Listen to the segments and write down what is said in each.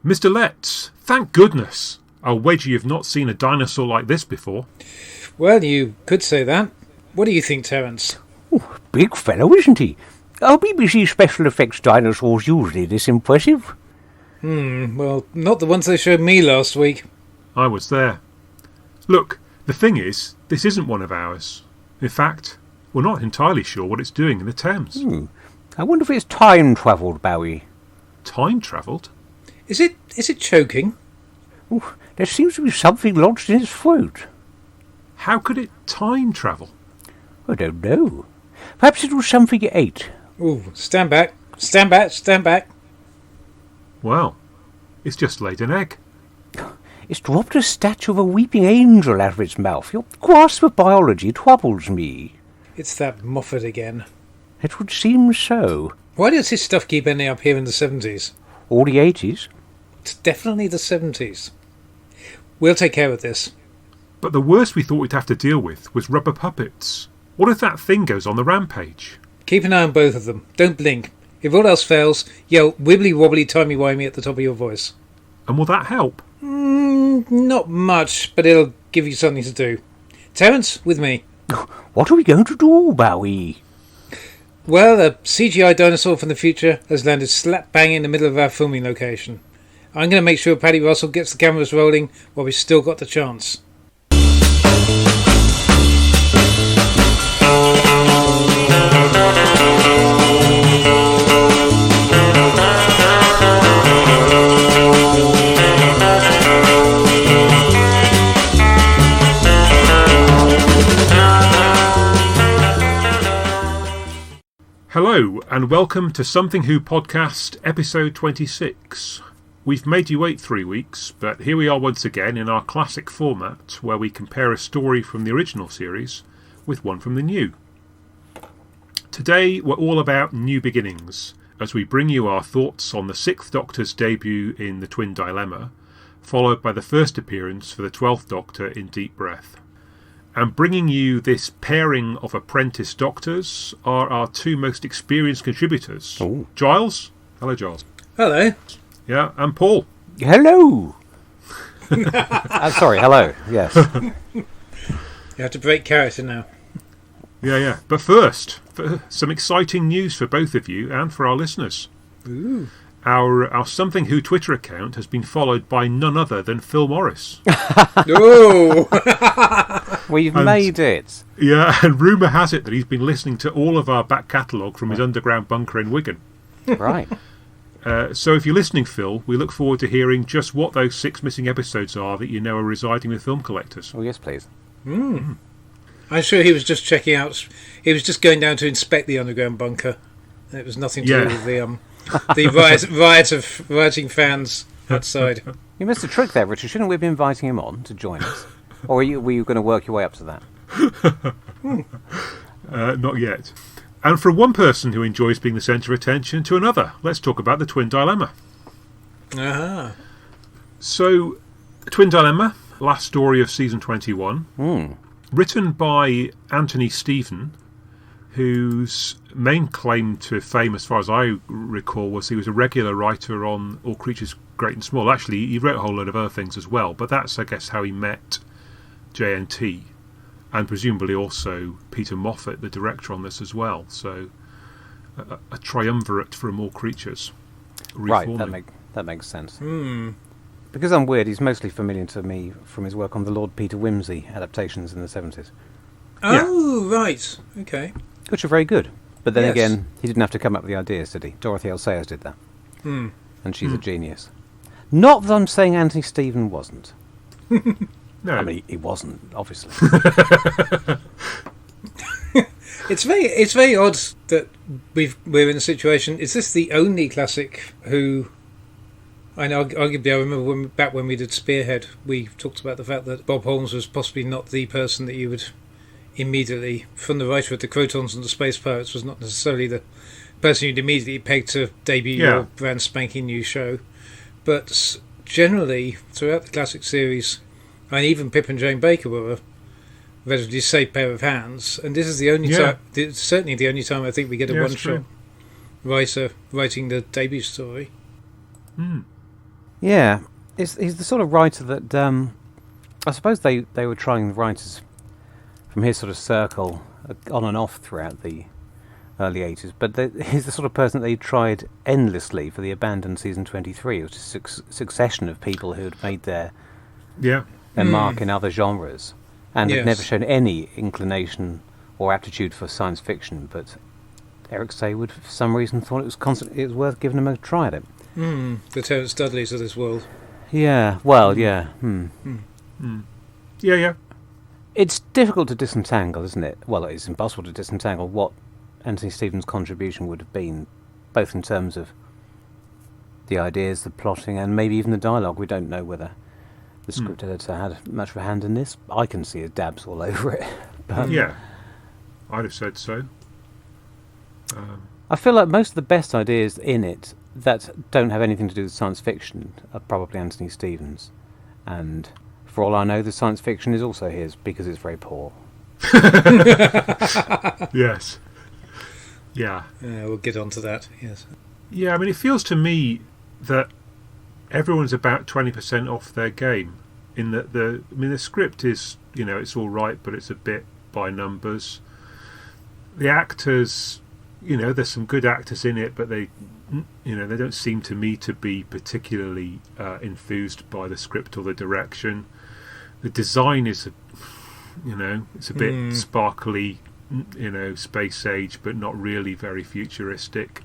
Mr. Letts, thank goodness. I'll wager you've not seen a dinosaur like this before. Well, you could say that. What do you think, Terence? Oh, big fellow, isn't he? Are BBC special effects dinosaurs usually this impressive? Well, not the ones they showed me last week. I was there. Look, the thing is, this isn't one of ours. In fact, we're not entirely sure what it's doing in the Thames. I wonder if it's time-travelled, Bowie. Time-travelled? Is it choking? Oh, there seems to be something lodged in its throat. How could it time-travel? I don't know. Perhaps it was something it ate. Ooh, stand back. Stand back, stand back. Well, it's just laid an egg. It's dropped a statue of a weeping angel out of its mouth. Your grasp of biology troubles me. It's that Moffat again. It would seem so. Why does his stuff keep ending up here in the 70s? Or the 80s. It's definitely the 70s. We'll take care of this. But the worst we thought we'd have to deal with was rubber puppets. What if that thing goes on the rampage? Keep an eye on both of them. Don't blink. If all else fails, yell wibbly-wobbly timey-wimey at the top of your voice. And will that help? Not much, but it'll give you something to do. Terence, with me. What are we going to do, Bowie? Well, a CGI dinosaur from the future has landed slap bang in the middle of our filming location. I'm going to make sure Paddy Russell gets the cameras rolling while we've still got the chance. Hello, and welcome to Something Who Podcast, episode 26. We've made you wait 3 weeks, but here we are once again in our classic format, where we compare a story from the original series with one from the new. Today, we're all about new beginnings, as we bring you our thoughts on the Sixth Doctor's debut in The Twin Dilemma, followed by the first appearance for the 12th Doctor in Deep Breath. And bringing you this pairing of apprentice doctors are our two most experienced contributors. Ooh. Giles. Hello, Giles. Hello. Yeah, and Paul. Hello. Sorry, hello. Yes. You have to break character now. Yeah. But first, some exciting news for both of you and for our listeners. Ooh. Our Something Who Twitter account has been followed by none other than Phil Morris. Oh! We've made it. Yeah, and rumour has it that he's been listening to all of our back catalogue from his underground bunker in Wigan. Right. So if you're listening, Phil, we look forward to hearing just what those 6 missing episodes are that you know are residing with film collectors. Oh, yes, please. I'm sure he was just checking out. He was just going down to inspect the underground bunker. And it was nothing to do with the riot of rioting fans outside. You missed a trick there, Richard. Shouldn't we have been inviting him on to join us? Or were you going to work your way up to that? Not yet. And from one person who enjoys being the centre of attention to another, let's talk about the Twin Dilemma. Aha. So, Twin Dilemma, last story of season 21, written by Anthony Stephen, whose main claim to fame, as far as I recall, was he was a regular writer on All Creatures Great and Small. Actually, he wrote a whole load of other things as well, but that's, I guess, how he met JNT, and presumably also Peter Moffat, the director on this as well. So, a triumvirate from All Creatures. Reforming. Right, that makes sense. Because I'm weird, he's mostly familiar to me from his work on the Lord Peter Wimsey adaptations in the 70s. Oh, right. Okay. Which are very good. But then Yes. again, he didn't have to come up with the ideas, did he? Dorothy L. Sayers did that. And she's a genius. Not that I'm saying Anthony Stephen wasn't. No. I mean, he wasn't, obviously. It's very odd that we're in a situation. Is this the only classic Who? I know, arguably, I remember back when we did Spearhead, we talked about the fact that Bob Holmes was possibly not the person that you would immediately, from the writer of the Crotons and the Space Pirates, was not necessarily the person you'd immediately peg to debut your brand spanking new show. But generally, throughout the classic series, and even Pip and Jane Baker were a relatively safe pair of hands, and this is the only time, certainly the only time I think we get a one-shot writer writing the debut story. Yeah, he's the sort of writer that I suppose they were trying writers from his sort of circle on and off throughout the early 80s, but he's the sort of person that they tried endlessly for the abandoned season 23. It was just a succession of people who had made their mark in other genres and had never shown any inclination or aptitude for science fiction, but Eric Saywood, for some reason, thought it was worth giving him a try at it. The Terence Dudleys of this world. Yeah, well, yeah. Yeah. It's difficult to disentangle, isn't it? Well, it's impossible to disentangle what Anthony Stevens' contribution would have been, both in terms of the ideas, the plotting, and maybe even the dialogue. We don't know whether the script editor had much of a hand in this. I can see his dabs all over it. But yeah, I'd have said so. I feel like most of the best ideas in it that don't have anything to do with science fiction are probably Anthony Stevens. And for all I know, the science fiction is also his, because it's very poor. Yes. Yeah. We'll get on to that, yes. Yeah, I mean, it feels to me that everyone's about 20% off their game. In that the script is, it's all right, but it's a bit by numbers. The actors, there's some good actors in it, but they don't seem to me to be particularly enthused by the script or the direction. The design is, it's a bit sparkly, space age, but not really very futuristic.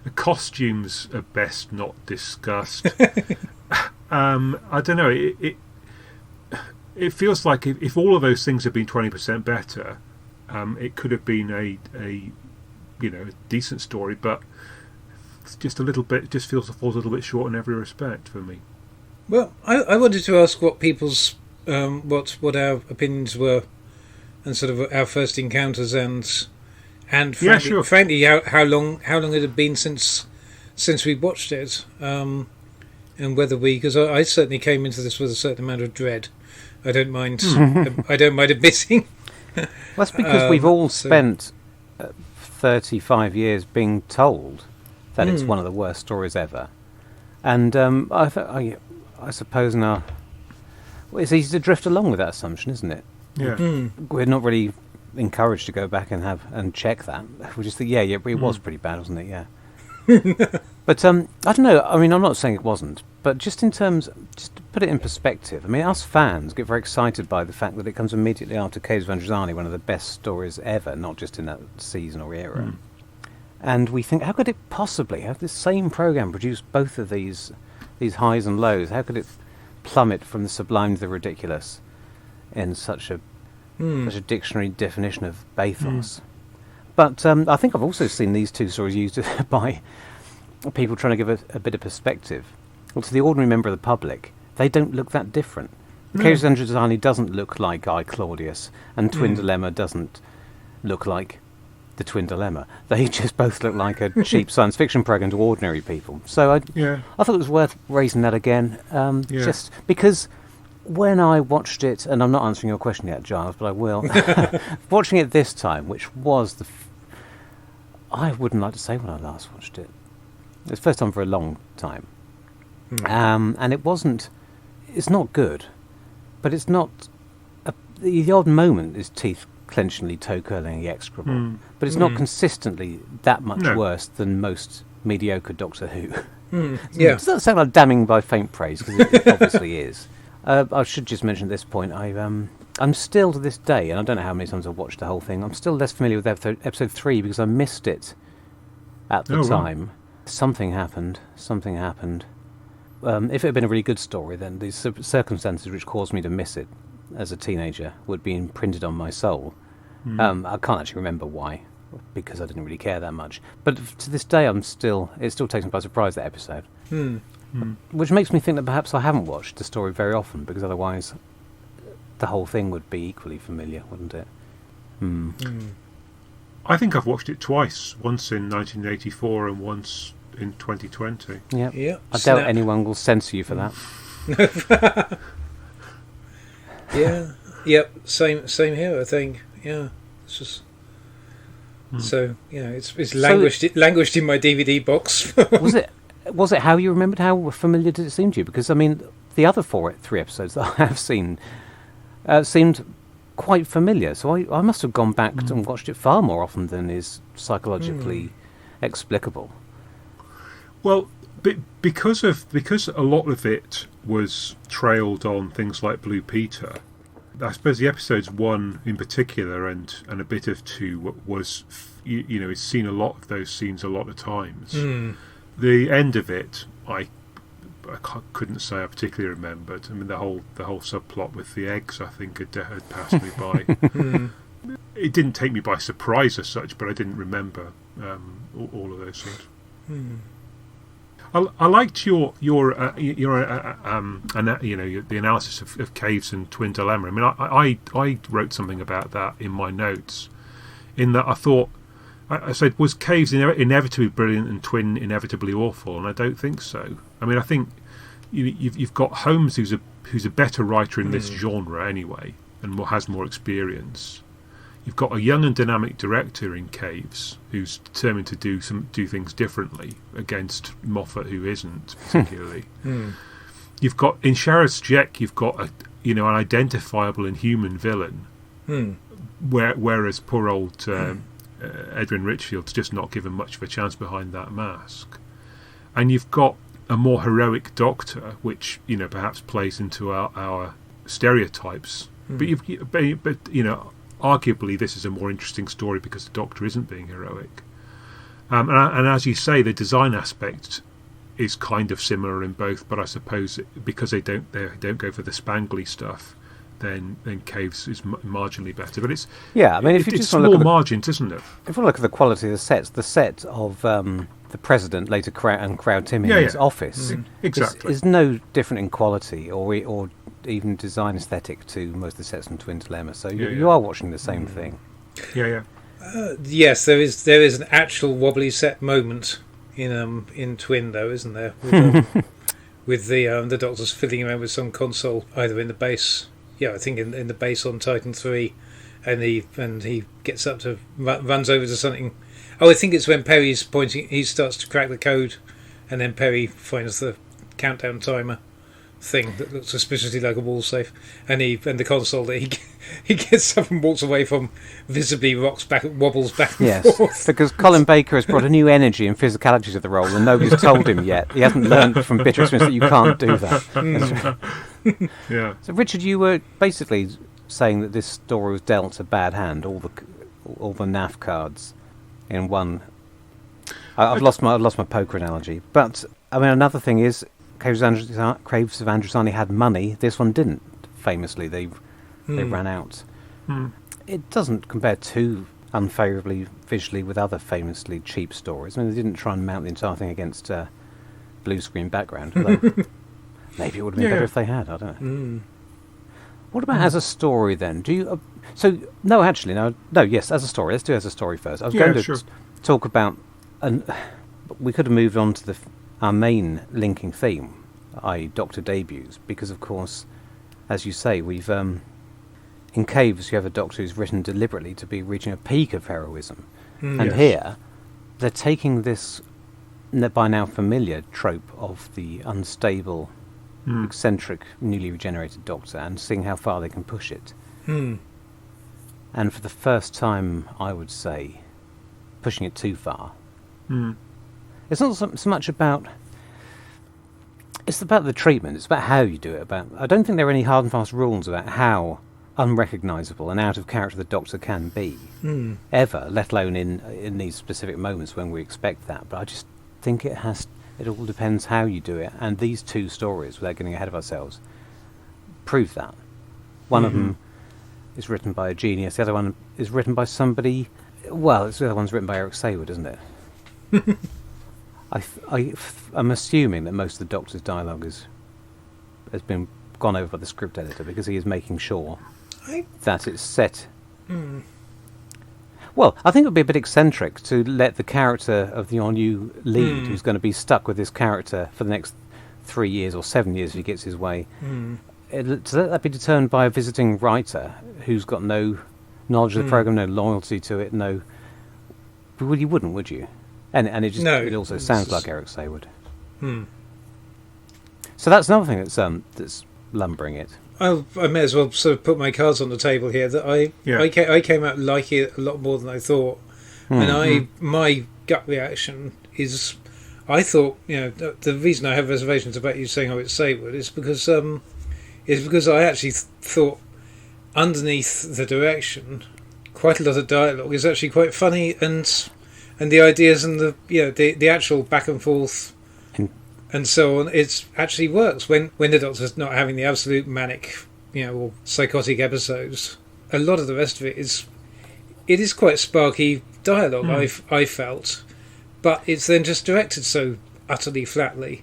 The costumes are best not discussed. I don't know. It feels like if all of those things had been 20% better, it could have been a decent story, but it's just a little bit. Just falls a little bit short in every respect for me. Well, I wanted to ask what people's what our opinions were, and sort of our first encounters, and frankly, how long it had been since we watched it, and whether because I certainly came into this with a certain amount of dread. I don't mind. I don't mind admitting. Well, that's because we've all spent 35 years being told that it's one of the worst stories ever, and I suppose now it's easy to drift along with that assumption, isn't it? Yeah. We're not really encouraged to go back and check that. We just think, it was pretty bad, wasn't it? Yeah. But I don't know. I mean, I'm not saying it wasn't, but just to put it in perspective, I mean, us fans get very excited by the fact that it comes immediately after Caves of Androzani, one of the best stories ever, not just in that season or era. And we think, how could it possibly have this same programme produce both of these highs and lows? How could it plummet from the sublime to the ridiculous in such a dictionary definition of bathos? But I think I've also seen these two stories used by people trying to give a bit of perspective. Well, to the ordinary member of the public, they don't look that different. Caves of Androzani doesn't look like I, Claudius, and Twin Dilemma doesn't look like the Twin Dilemma. They just both look like a cheap science fiction program to ordinary people. So I thought it was worth raising that again, just because when I watched it, and I'm not answering your question yet, Giles, but I will. Watching it this time, which was I wouldn't like to say when I last watched it. It was the first time for a long time. And it's not good, but it's not, the odd moment is teeth clenchingly, toe curlingly execrable, but it's not consistently that much worse than most mediocre Doctor Who. Does that sound like damning by faint praise? Because it obviously is. I should just mention at this point, I'm still to this day, and I don't know how many times I've watched the whole thing, I'm still less familiar with episode 3 because I missed it at the time. Right. Something happened. If it had been a really good story, then the circumstances which caused me to miss it as a teenager would be imprinted on my soul. I can't actually remember why, because I didn't really care that much. But to this day, it still takes me by surprise, that episode. Which makes me think that perhaps I haven't watched the story very often, because otherwise the whole thing would be equally familiar, wouldn't it? I think I've watched it twice, once in 1984 and once in 2020. Yeah. I doubt anyone will censor you for that. Yeah. Yep. Same here, I think. Yeah. It's just so it's languished in my DVD box. Was it Was it how you remembered? How familiar did it seem to you? Because, I mean, the other three episodes that I have seen seemed quite familiar. So I must have gone back and watched it far more often than is psychologically explicable. Well, because a lot of it was trailed on things like Blue Peter, I suppose the episodes 1 in particular and a bit of 2 was, it's seen a lot of those scenes a lot of times. The end of it, I couldn't say I particularly remembered. I mean, the whole subplot with the eggs, I think, had passed me by. It didn't take me by surprise as such, but I didn't remember all of those things. I liked your the analysis of Caves and Twin Dilemma. I mean, I wrote something about that in my notes, in that I thought, I said, was Caves inevitably brilliant and Twin inevitably awful? And I don't think so. I mean, I think you've got Holmes, who's a better writer in this genre anyway, and has more experience. You've got a young and dynamic director in Caves who's determined to do things differently against Moffat, who isn't particularly. You've got in Sheriff Jack, you've got an identifiable and human villain, whereas poor old Edwin Richfield's just not given much of a chance behind that mask. And you've got a more heroic Doctor, which perhaps plays into our stereotypes. But arguably this is a more interesting story because the Doctor isn't being heroic. And as you say, the design aspect is kind of similar in both, but I suppose because they don't go for the spangly stuff, then Caves is marginally better. But it's if you it's small margins, isn't it? If you look at the quality of the sets, the set of the President, later Crowd Tim in his office, exactly, is no different in quality or even design aesthetic to most of the sets from Twin Dilemma. So you are watching the same thing. Yes, there is an actual wobbly set moment in Twin, though, isn't there? With the Doctor's fiddling around with some console, either in the base. Yeah, I think in the base on Titan 3, and he gets up to runs over to something. Oh, I think it's when Perry's pointing. He starts to crack the code, and then Perry finds the countdown timer thing that looks suspiciously like a wall safe, and the console that he gets up and walks away from visibly wobbles back and forth. Because Colin Baker has brought a new energy and physicality to the role, and nobody's told him yet. He hasn't learned from bitter experience that you can't do that. So, Richard, you were basically saying that this story was dealt a bad hand. All the NAF cards in one. I've lost my poker analogy, but I mean another thing is. Caves of Androsani had money. This one didn't. Famously, they ran out. It doesn't compare too unfavourably visually with other famously cheap stories. I mean, they didn't try and mount the entire thing against a blue screen background. Although maybe it would have been better if they had. I don't know. What about as a story then? Do you? Yes, as a story. Let's do it as a story first. I was going to talk about, we could have moved on to our main linking theme, i.e. Doctor debuts, because of course, as you say, we've in Caves you have a Doctor who's written deliberately to be reaching a peak of heroism, and here they're taking this by now familiar trope of the unstable, eccentric, newly regenerated Doctor and seeing how far they can push it. And for the first time, I would say, pushing it too far. It's not so much about. It's about the treatment. It's about how you do it. I don't think there are any hard and fast rules about how unrecognisable and out of character the Doctor can be, ever. Let alone in these specific moments when we expect that. But I just think it all depends how you do it. And these two stories, without getting ahead of ourselves, prove that. One of them is written by a genius. The other one is written by somebody. Well, the other one's written by Eric Sayward, isn't it? I'm assuming that most of the Doctor's dialogue has been gone over by the script editor because he is making sure that it's set. Well, I think it would be a bit eccentric to let the character of your new lead, who's going to be stuck with this character for the next 3 years or 7 years if he gets his way, to let that be determined by a visiting writer who's got no knowledge of the programme, no loyalty to it, no... Well, you wouldn't, would you? And it also sounds like Eric Sayward. So that's another thing that's lumbering it. I may as well sort of put my cards on the table here that I came out liking it a lot more than I thought, and my gut reaction is I thought the reason I have reservations about you saying it's Saywood is because I actually thought underneath the direction quite a lot of dialogue is actually quite funny, and the ideas and the actual back and forth and so on, it actually works when the Doctor's not having the absolute manic, or psychotic episodes. A lot of the rest of it is quite sparky dialogue. I felt, but it's then just directed so utterly flatly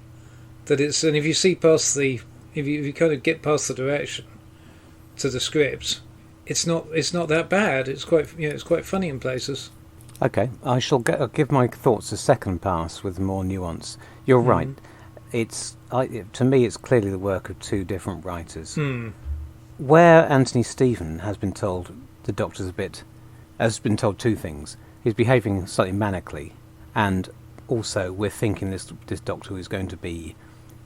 that it's. And if you see past if you kind of get past the direction to the script, it's not that bad. It's quite funny in places. Okay, I shall give my thoughts a second pass with more nuance. You're right. To me, it's clearly the work of two different writers. Where Anthony Stephen has been told the Doctor's has been told two things. He's behaving slightly manically, and also we're thinking this Doctor is going to be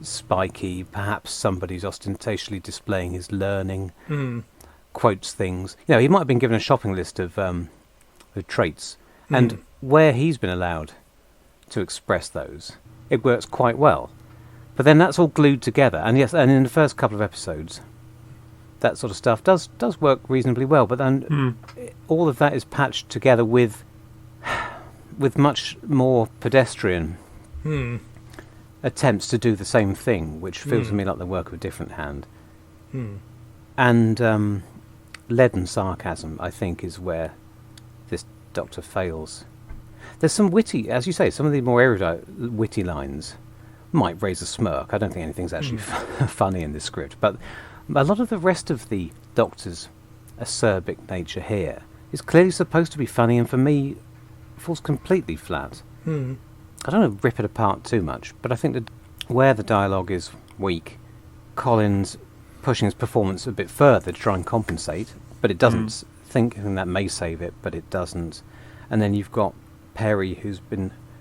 spiky, perhaps somebody who's ostentatiously displaying his learning, quotes things. He might have been given a shopping list of traits, and where he's been allowed to express those, it works quite well. But then that's all glued together, and yes, and in the first couple of episodes, that sort of stuff does work reasonably well. But then all of that is patched together with much more pedestrian attempts to do the same thing, which feels to me like the work of a different hand. And leaden sarcasm, I think, is where this Doctor fails. There's some witty, as you say, some of the more erudite witty lines might raise a smirk. I don't think anything's actually funny in this script, but a lot of the rest of the Doctor's acerbic nature here is clearly supposed to be funny, and for me falls completely flat. I don't want to rip it apart too much, but I think that where the dialogue is weak, Colin's pushing his performance a bit further to try and compensate, but it doesn't. Thinking that may save it, but it doesn't. And then you've got Perry, who's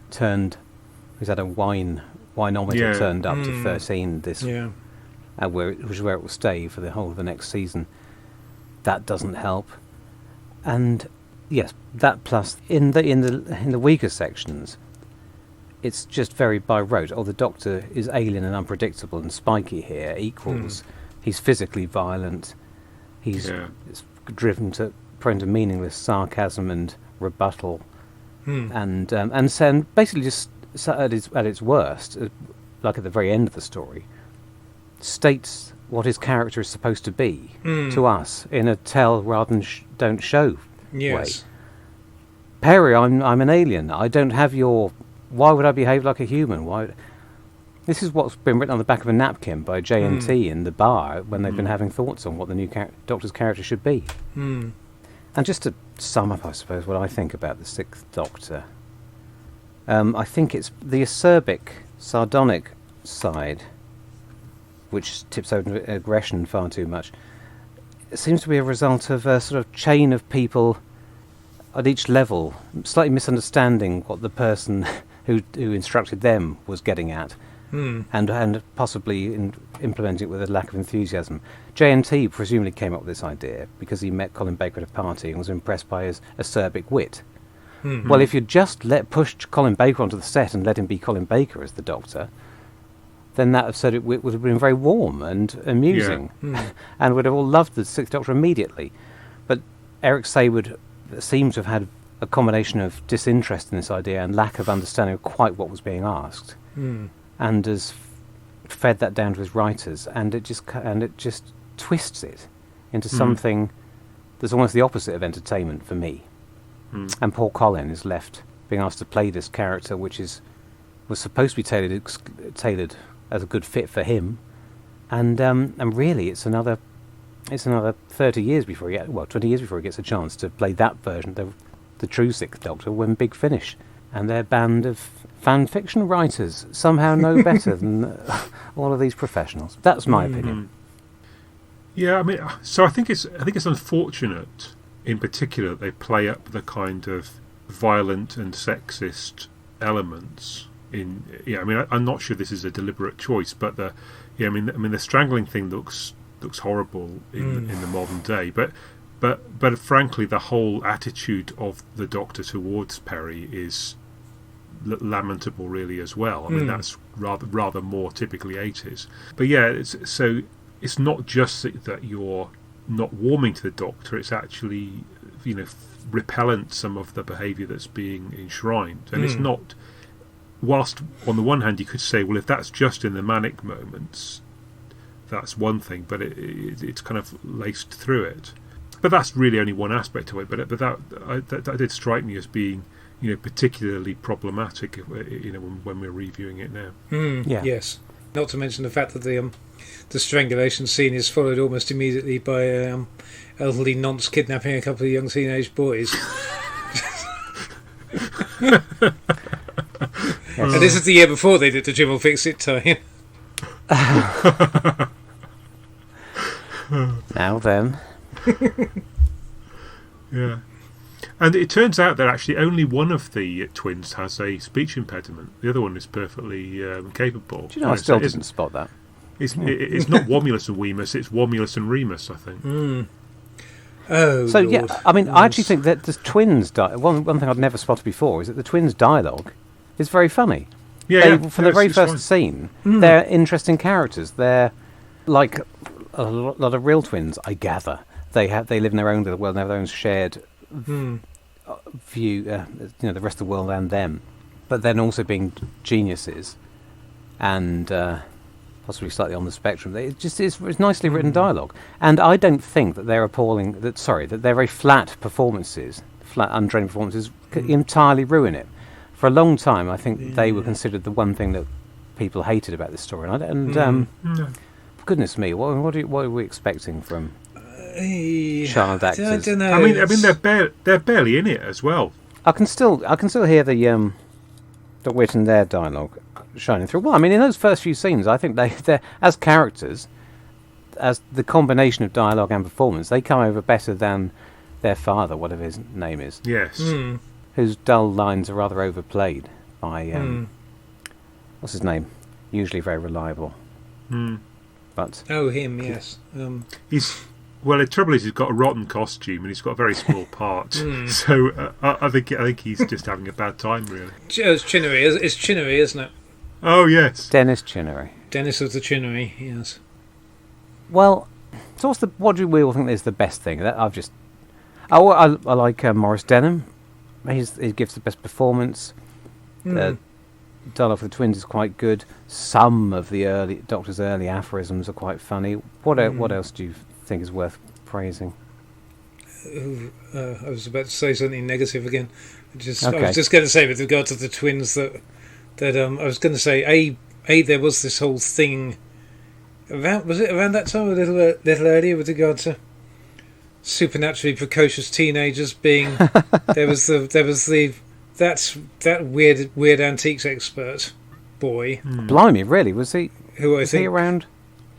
had a winometer turned up to 13 which is where it will stay for the whole of the next season. That doesn't help. And yes, that plus in the weaker sections, it's just very by rote. The Doctor is alien and unpredictable and spiky here equals he's physically violent. He's prone to meaningless sarcasm and rebuttal. And basically just at its worst, like at the very end of the story, states what his character is supposed to be to us in a tell rather than don't show way. Perry, I'm an alien. I don't have your. Why would I behave like a human? Why? This is what's been written on the back of a napkin by J&T in the bar when they've been having thoughts on what the new Doctor's character should be. And just to sum up, I suppose, what I think about the Sixth Doctor, I think it's the acerbic, sardonic side, which tips over into aggression far too much. It seems to be a result of a sort of chain of people at each level, slightly misunderstanding what the person who instructed them was getting at, and possibly implementing it with a lack of enthusiasm. J&T presumably came up with this idea because he met Colin Baker at a party and was impressed by his acerbic wit. Well, if you just pushed Colin Baker onto the set and let him be Colin Baker as the Doctor, then that acerbic wit would have been very warm and amusing, and would have all loved the Sixth Doctor immediately. But Eric Saywood seems to have had a combination of disinterest in this idea and lack of understanding of quite what was being asked, and has fed that down to his writers, and it just twists it into something that's almost the opposite of entertainment for me. And Paul Colin is left being asked to play this character, which was supposed to be tailored as a good fit for him, and really it's another 30 years before 20 years before he gets a chance to play that version, the true Sixth Doctor, when Big Finish and their band of fan fiction writers somehow know better than all of these professionals. That's my opinion. Yeah, I mean, so I think it's unfortunate, in particular, they play up the kind of violent and sexist elements I mean, I'm not sure this is a deliberate choice, but I mean, the strangling thing looks horrible in the modern day, but frankly, the whole attitude of the Doctor towards Perry is lamentable, really, as well. I mean, that's rather more typically 80s. But yeah, it's not just that you're not warming to the Doctor; it's actually, repellent some of the behaviour that's being enshrined, and it's not. Whilst on the one hand you could say, well, if that's just in the manic moments, that's one thing, but it's kind of laced through it. But that's really only one aspect of it. But that did strike me as being, particularly problematic, when we're reviewing it now. Yeah. Yes. Not to mention the fact that the strangulation scene is followed almost immediately by elderly nonce kidnapping a couple of young teenage boys. Yes. And this is the year before they did the Jim will fix it tie-in. Now then. Yeah. And it turns out that actually only one of the twins has a speech impediment. The other one is perfectly capable. Do you know, I still didn't spot that. It's not Womulus and Weemus, it's Womulus and Remus, I think. Oh, so, Lord. yeah, I mean, I actually think that the twins... One thing I'd never spotted before is that the twins' dialogue is very funny. From the very first scene, they're interesting characters. They're like a lot of real twins, I gather. They live in their own little world and have their own shared view, the rest of the world and them. But then also being geniuses and possibly slightly on the spectrum. It's nicely written dialogue. And I don't think that they're appalling, that they're very flat performances, flat, untrained performances, entirely ruin it. For a long time, I think they were considered the one thing that people hated about this story. Goodness me, what are we expecting from child actors? I don't know. I mean, they're barely in it as well. I can still hear the wit in their dialogue shining through. Well, I mean, in those first few scenes, I think they're as characters, as the combination of dialogue and performance, they come over better than their father, whatever his name is. Yes. Whose dull lines are rather overplayed by what's his name? Usually very reliable. But him, yes. The trouble is he's got a rotten costume and he's got a very small part. So I think he's just having a bad time, really. It's Chinnery. It's Chinnery, isn't it? Oh yes, Dennis Chinnery. Dennis of the Chinnery, yes. Well, so what do we all think is the best thing? That I like Maurice Denham. He gives the best performance. The dialogue for the twins is quite good. Some of the Doctor's early aphorisms are quite funny. What else do you think is worth praising? I was about to say something negative again. Okay. I was just going to say with regard to the twins that I was going to say there was this whole thing was it around that time, a little earlier, with regard to supernaturally precocious teenagers being there was that weird antiques expert boy. Blimey, really? Was he? Who I think he around?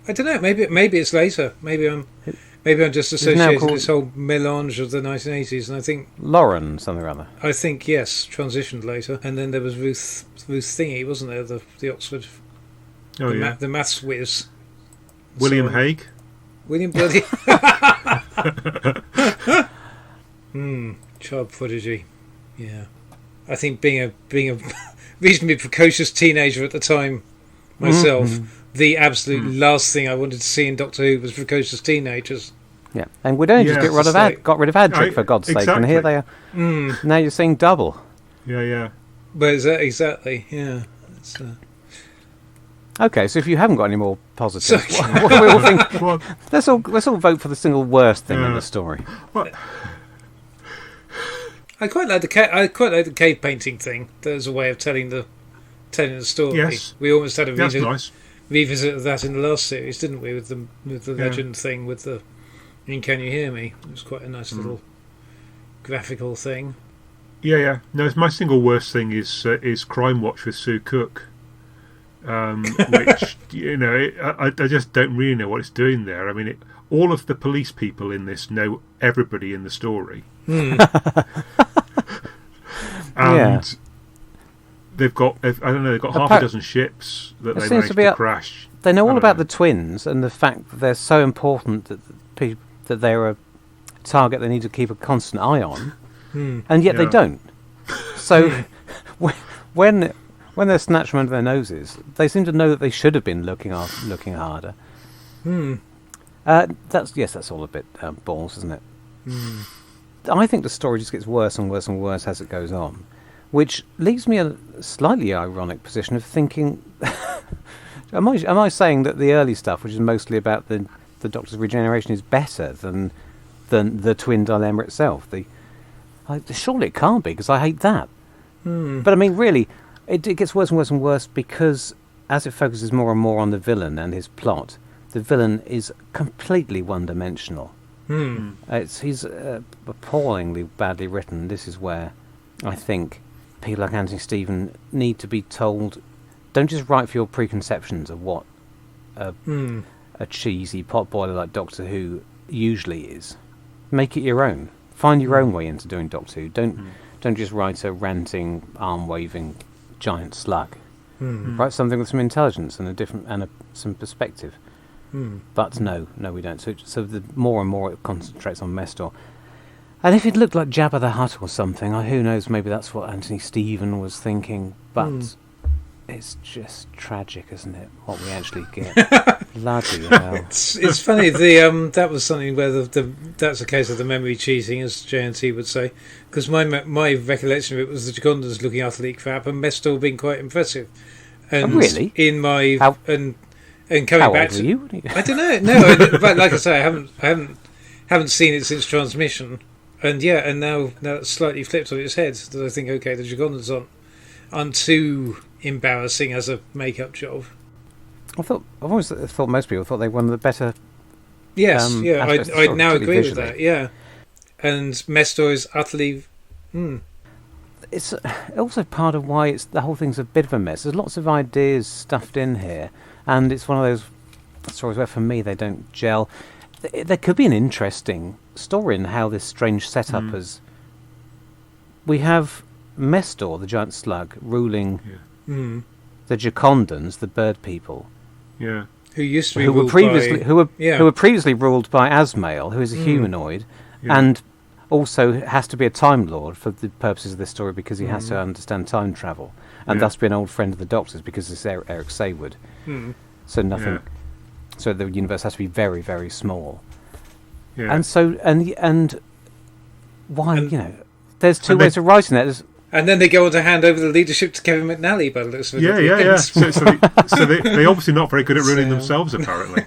I don't know. Maybe it's later. Maybe I'm just associating this whole melange of the 1980s, and I think Lauren something or other. I think yes, transitioned later, and then there was Ruth Thingy, wasn't there? The Oxford, the maths whiz. William Hague. William Bloody. Child prodigy. Yeah, I think being a reasonably precocious teenager at the time myself, the absolute last thing I wanted to see in Doctor Who was precocious teenagers. Yeah, and we'd only just got rid of Adric, for God's sake, and here they are. Now you're seeing double. Yeah. But exactly, yeah. It's, okay, so if you haven't got any more positives, what do we all think? Let's all vote for the single worst thing in the story. What? I quite like the cave painting thing. There's a way of telling the story. Yes. We almost had a nice. revisit of that in the last series, didn't we? With the legend thing with the Can You Hear Me? It was quite a nice little graphical thing. Yeah. No, my single worst thing is Crimewatch with Sue Cook, which I just don't really know what it's doing there. I mean, all of the police people in this know everybody in the story. And they've got half a dozen ships that they managed to crash. They know all about the twins and the fact that they're so important that they're a target they need to keep a constant eye on, and yet they don't. So when they're snatched from under their noses, they seem to know that they should have been looking harder. That's all a bit balls, isn't it? I think the story just gets worse and worse and worse as it goes on, which leaves me in a slightly ironic position of thinking, am I saying that the early stuff, which is mostly about the Doctor's regeneration, is better than the twin dilemma itself? Surely it can't be, because I hate that. But I mean, really, it gets worse and worse and worse because as it focuses more and more on the villain and his plot, the villain is completely one-dimensional. He's appallingly badly written. This is where I think people like Anthony Stephen need to be told, don't just write for your preconceptions of what a cheesy potboiler like Doctor Who usually is. Make it your own. Find your own way into doing Doctor Who. Don't just write a ranting, arm-waving giant slug. Write something with some intelligence and some perspective. But no, we don't. So the more and more it concentrates on Mestor. And if it looked like Jabba the Hutt or something, who knows, maybe that's what Anthony Stephen was thinking. But it's just tragic, isn't it, what we actually get? Bloody hell. It's funny, that was something where that's a case of the memory cheating, as JNT would say, because my recollection of it was the Gigondans looking utterly crap and Mestor being quite impressive. And really? In my... And coming How back old were you? I don't know. No, but like I say, I haven't seen it since transmission, and now it's slightly flipped on its head. That I think, okay, the Gigondans aren't too embarrassing as a make-up job. I've always thought most people thought they were one of the better. Yes, I now agree with that. Yeah, and Mestor is utterly. It's also part of why the whole thing's a bit of a mess. There's lots of ideas stuffed in here. And it's one of those stories where, for me, they don't gel. There could be an interesting story in how this strange setup is. We have Mestor, the giant slug, ruling the Gicondans, the bird people. Yeah. Who used to be who were previously ruled by Asmael, who is a humanoid, and also has to be a Time Lord for the purposes of this story because he has to understand time travel, and thus be an old friend of the Doctor's because it's Eric Saywood. So nothing. So the universe has to be very, very small. And so and why there's two ways of writing that. And then they go on to hand over the leadership to Kevin McNally by the looks of it. Yeah. So they're obviously not very good at ruling themselves, apparently.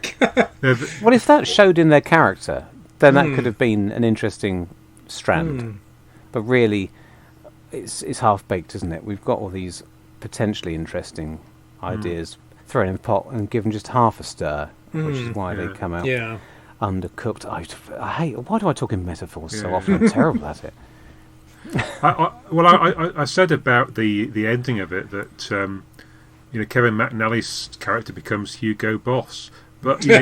Well, if that showed in their character, then that could have been an interesting strand. But really, it's half-baked, isn't it? We've got all these potentially interesting ideas thrown in the pot and given just half a stir, which is why they come out undercooked. I hate... Why do I talk in metaphors so often? I'm terrible at it. I said about the ending of it that Kevin McNally's character becomes Hugo Boss, but you've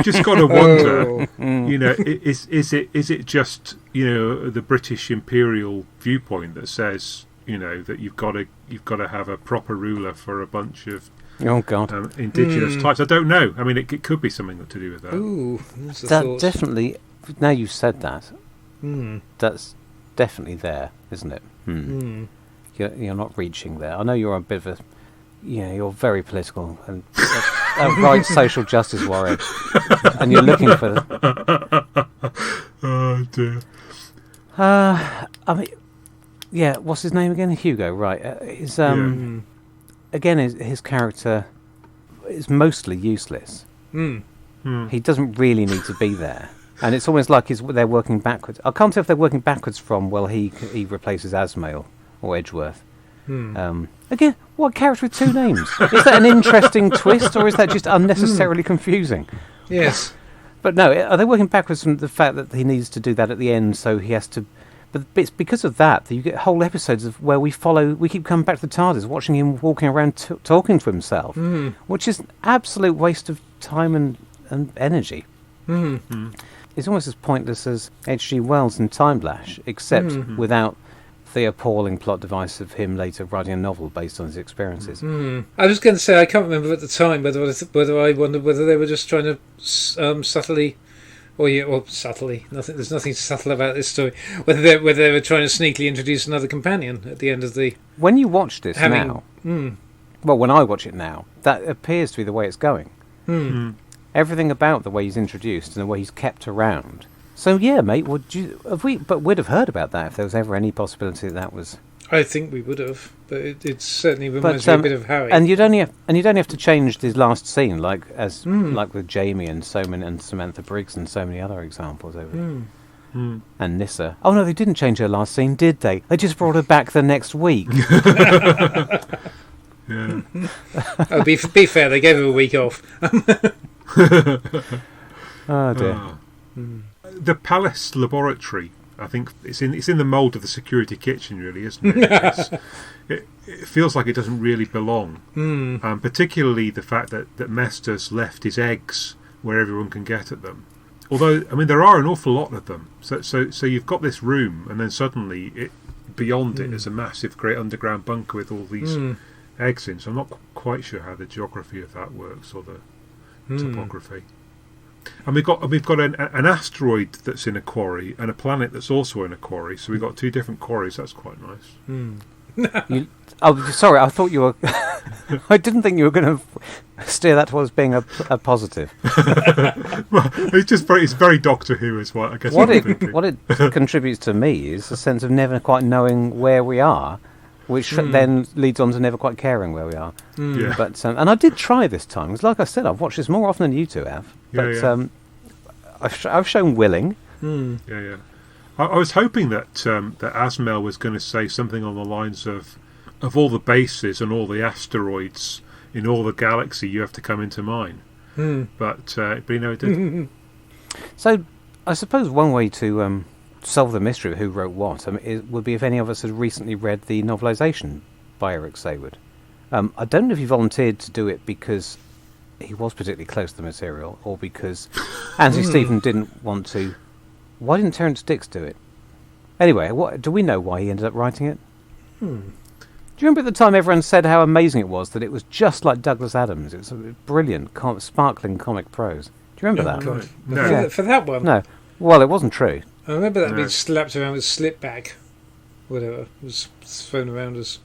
just got to wonder, is it just the British imperial viewpoint that says that you've got to have a proper ruler for a bunch of indigenous types? I don't know. I mean, it could be something to do with that. Ooh, that definitely. Now you've said that. That's definitely there, isn't it? You're not reaching there. I know you're a bit of a, you're very political and a right social justice warrior, and you're looking for. Oh dear. I mean, what's his name again? Hugo, right? Again, his character is mostly useless. He doesn't really need to be there. And it's almost like they're working backwards. I can't tell if they're working backwards from, he replaces Asmael or Edgeworth. Again, what character with two names? Is that an interesting twist, or is that just unnecessarily confusing? Yes. But no, are they working backwards from the fact that he needs to do that at the end, so he has to... But it's because of that you get whole episodes of where we keep coming back to the TARDIS, watching him walking around talking to himself, which is an absolute waste of time and energy. It's almost as pointless as H.G. Wells in Time Lash, except without the appalling plot device of him later writing a novel based on his experiences. I was going to say, I can't remember at the time whether I wondered whether they were just trying to subtly, or subtly. There's nothing subtle about this story. Whether they were trying to sneakily introduce another companion at the end of the. When you watch this now, well, when I watch it now, that appears to be the way it's going. Everything about the way he's introduced and the way he's kept around. So yeah, mate, we'd have heard about that if there was ever any possibility that was. I think we would have, but it certainly reminds me a bit of Harry. And you'd only have to change his last scene, like with Jamie and Samantha Briggs and so many other examples over. And Nyssa. Oh no, they didn't change her last scene, did they? They just brought her back the next week. Yeah. Oh, be fair, they gave her a week off. Oh dear. The Palace Laboratory, I think it's in the mould of the security kitchen, really, isn't it? It feels like it doesn't really belong. Particularly the fact that Mestas left his eggs where everyone can get at them. Although, I mean, there are an awful lot of them. So you've got this room, and then suddenly beyond it is a massive, great underground bunker with all these eggs in. So I'm not quite sure how the geography of that works or the topography. And we've got an asteroid that's in a quarry and a planet that's also in a quarry. So we've got two different quarries. That's quite nice. Sorry, I thought you were. I didn't think you were going to steer that towards being a positive. Well, it's very Doctor Who as well. I guess what it contributes to me is a sense of never quite knowing where we are, which then leads on to never quite caring where we are. Yeah. But and I did try this time, because like I said, I've watched this more often than you two have. But I've shown willing. Yeah. I was hoping that Asmel was going to say something on the lines of all the bases and all the asteroids in all the galaxy, you have to come into mine. But you know, it didn't. So I suppose one way to solve the mystery of who wrote what would be if any of us had recently read the novelisation by Eric Sayward. I don't know if he volunteered to do it because he was particularly close to the material, or because Anthony Stephen didn't want to. Why didn't Terence Dicks do it? Anyway, do we know why he ended up writing it? Do you remember at the time everyone said how amazing it was, that it was just like Douglas Adams? It was a brilliant, sparkling comic prose. Do you remember that? God. No. For that one? No. Well, it wasn't true. I remember that being slapped around with slip bag. Whatever. It was thrown around as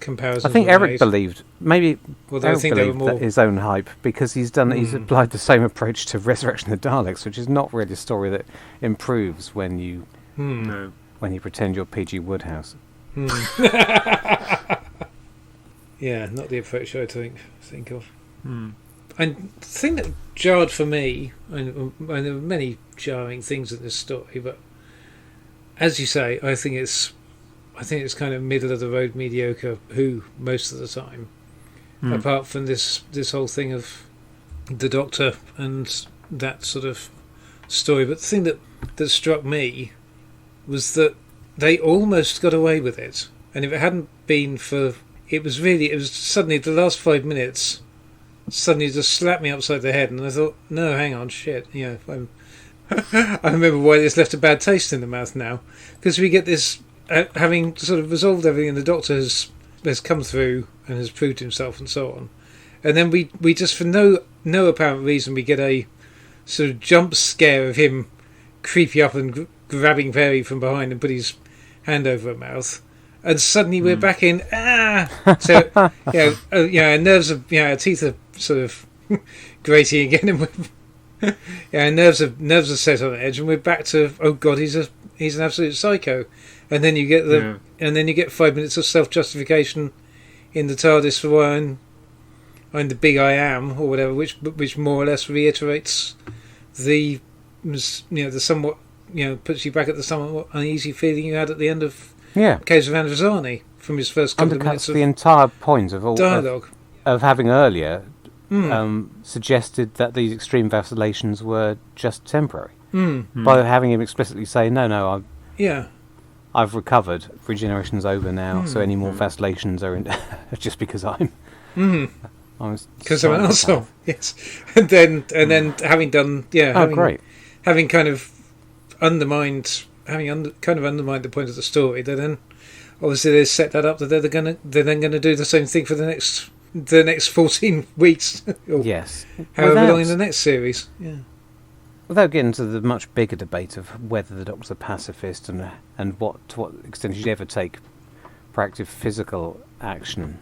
comparisons. I think Eric believed, maybe Eric believed that his own hype, because he's applied the same approach to Resurrection of the Daleks, which is not really a story that improves when you pretend you're P.G. Wodehouse. Yeah, not the approach I think of. And the thing that jarred for me, and there were many jarring things in this story, but as you say, I think it's kind of middle of the road mediocre Who most of the time. Apart from this whole thing of the Doctor and that sort of story, but the thing that struck me was that they almost got away with it, and if it hadn't been for it was suddenly the last 5 minutes suddenly just slapped me upside the head, and I thought, no, hang on, shit, I remember why this left a bad taste in the mouth now, because we get this having sort of resolved everything, the Doctor has come through and has proved himself and so on, and then we just for no apparent reason we get a sort of jump scare of him creepy up and grabbing Perry from behind and put his hand over her mouth, and suddenly we're back in so nerves our teeth are sort of grating again, and nerves are set on edge, and we're back to, oh god, he's an absolute psycho, and then you get 5 minutes of self-justification in the TARDIS for why I'm the big I am or whatever, which more or less reiterates the somewhat puts you back at the somewhat uneasy feeling you had at the end of Case of Androzani from his first couple of minutes of the entire point of all dialogue of having earlier suggested that these extreme vacillations were just temporary by having him explicitly say no I've recovered, regeneration's over now, so any more vacillations are just because I'm because I'm an arsehole. Yes, and then having done great, having kind of undermined kind of undermined the point of the story, then obviously they set that up that they're then gonna do the same thing for the next 14 weeks. Or yes. however long in the next series. Yeah. Without getting into the much bigger debate of whether the Doctor's a pacifist and to what extent he should ever take proactive physical action,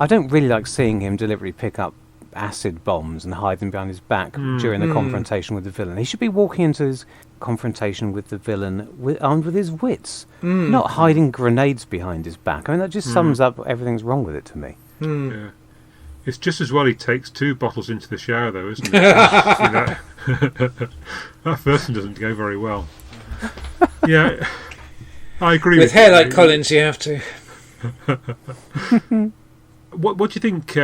I don't really like seeing him deliberately pick up acid bombs and hide them behind his back during the confrontation with the villain. He should be walking into his confrontation with the villain armed with his wits, not hiding grenades behind his back. I mean, that just sums up everything's wrong with it to me. Yeah. It's just as well he takes 2 bottles into the shower, though, isn't it? that first one doesn't go very well. Yeah, I agree with hair you. like Colin's, you have to. What do you think,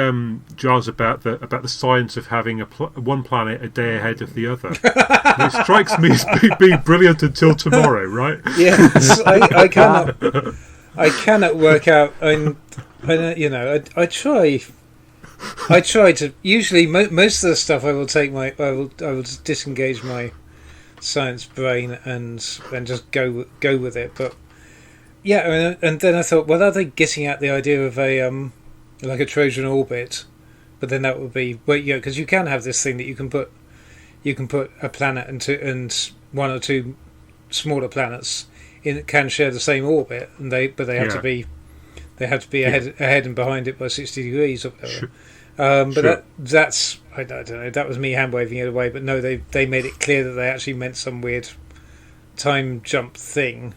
Giles, about the science of having one planet a day ahead of the other? It strikes me as being brilliant until tomorrow, right? Yes, I cannot work out. I try to. Usually, most of the stuff I will just disengage my science brain and just go with it. But yeah, and then I thought, well, are they getting at the idea of a like a Trojan orbit? But then that would be because you can have this thing that you can put a planet and 1 or 2 smaller planets can share the same orbit, and they have to be ahead and behind it by 60 degrees or whatever. Sure. But that's I don't know. That was me hand waving it away. But no, they made it clear that they actually meant some weird time jump thing.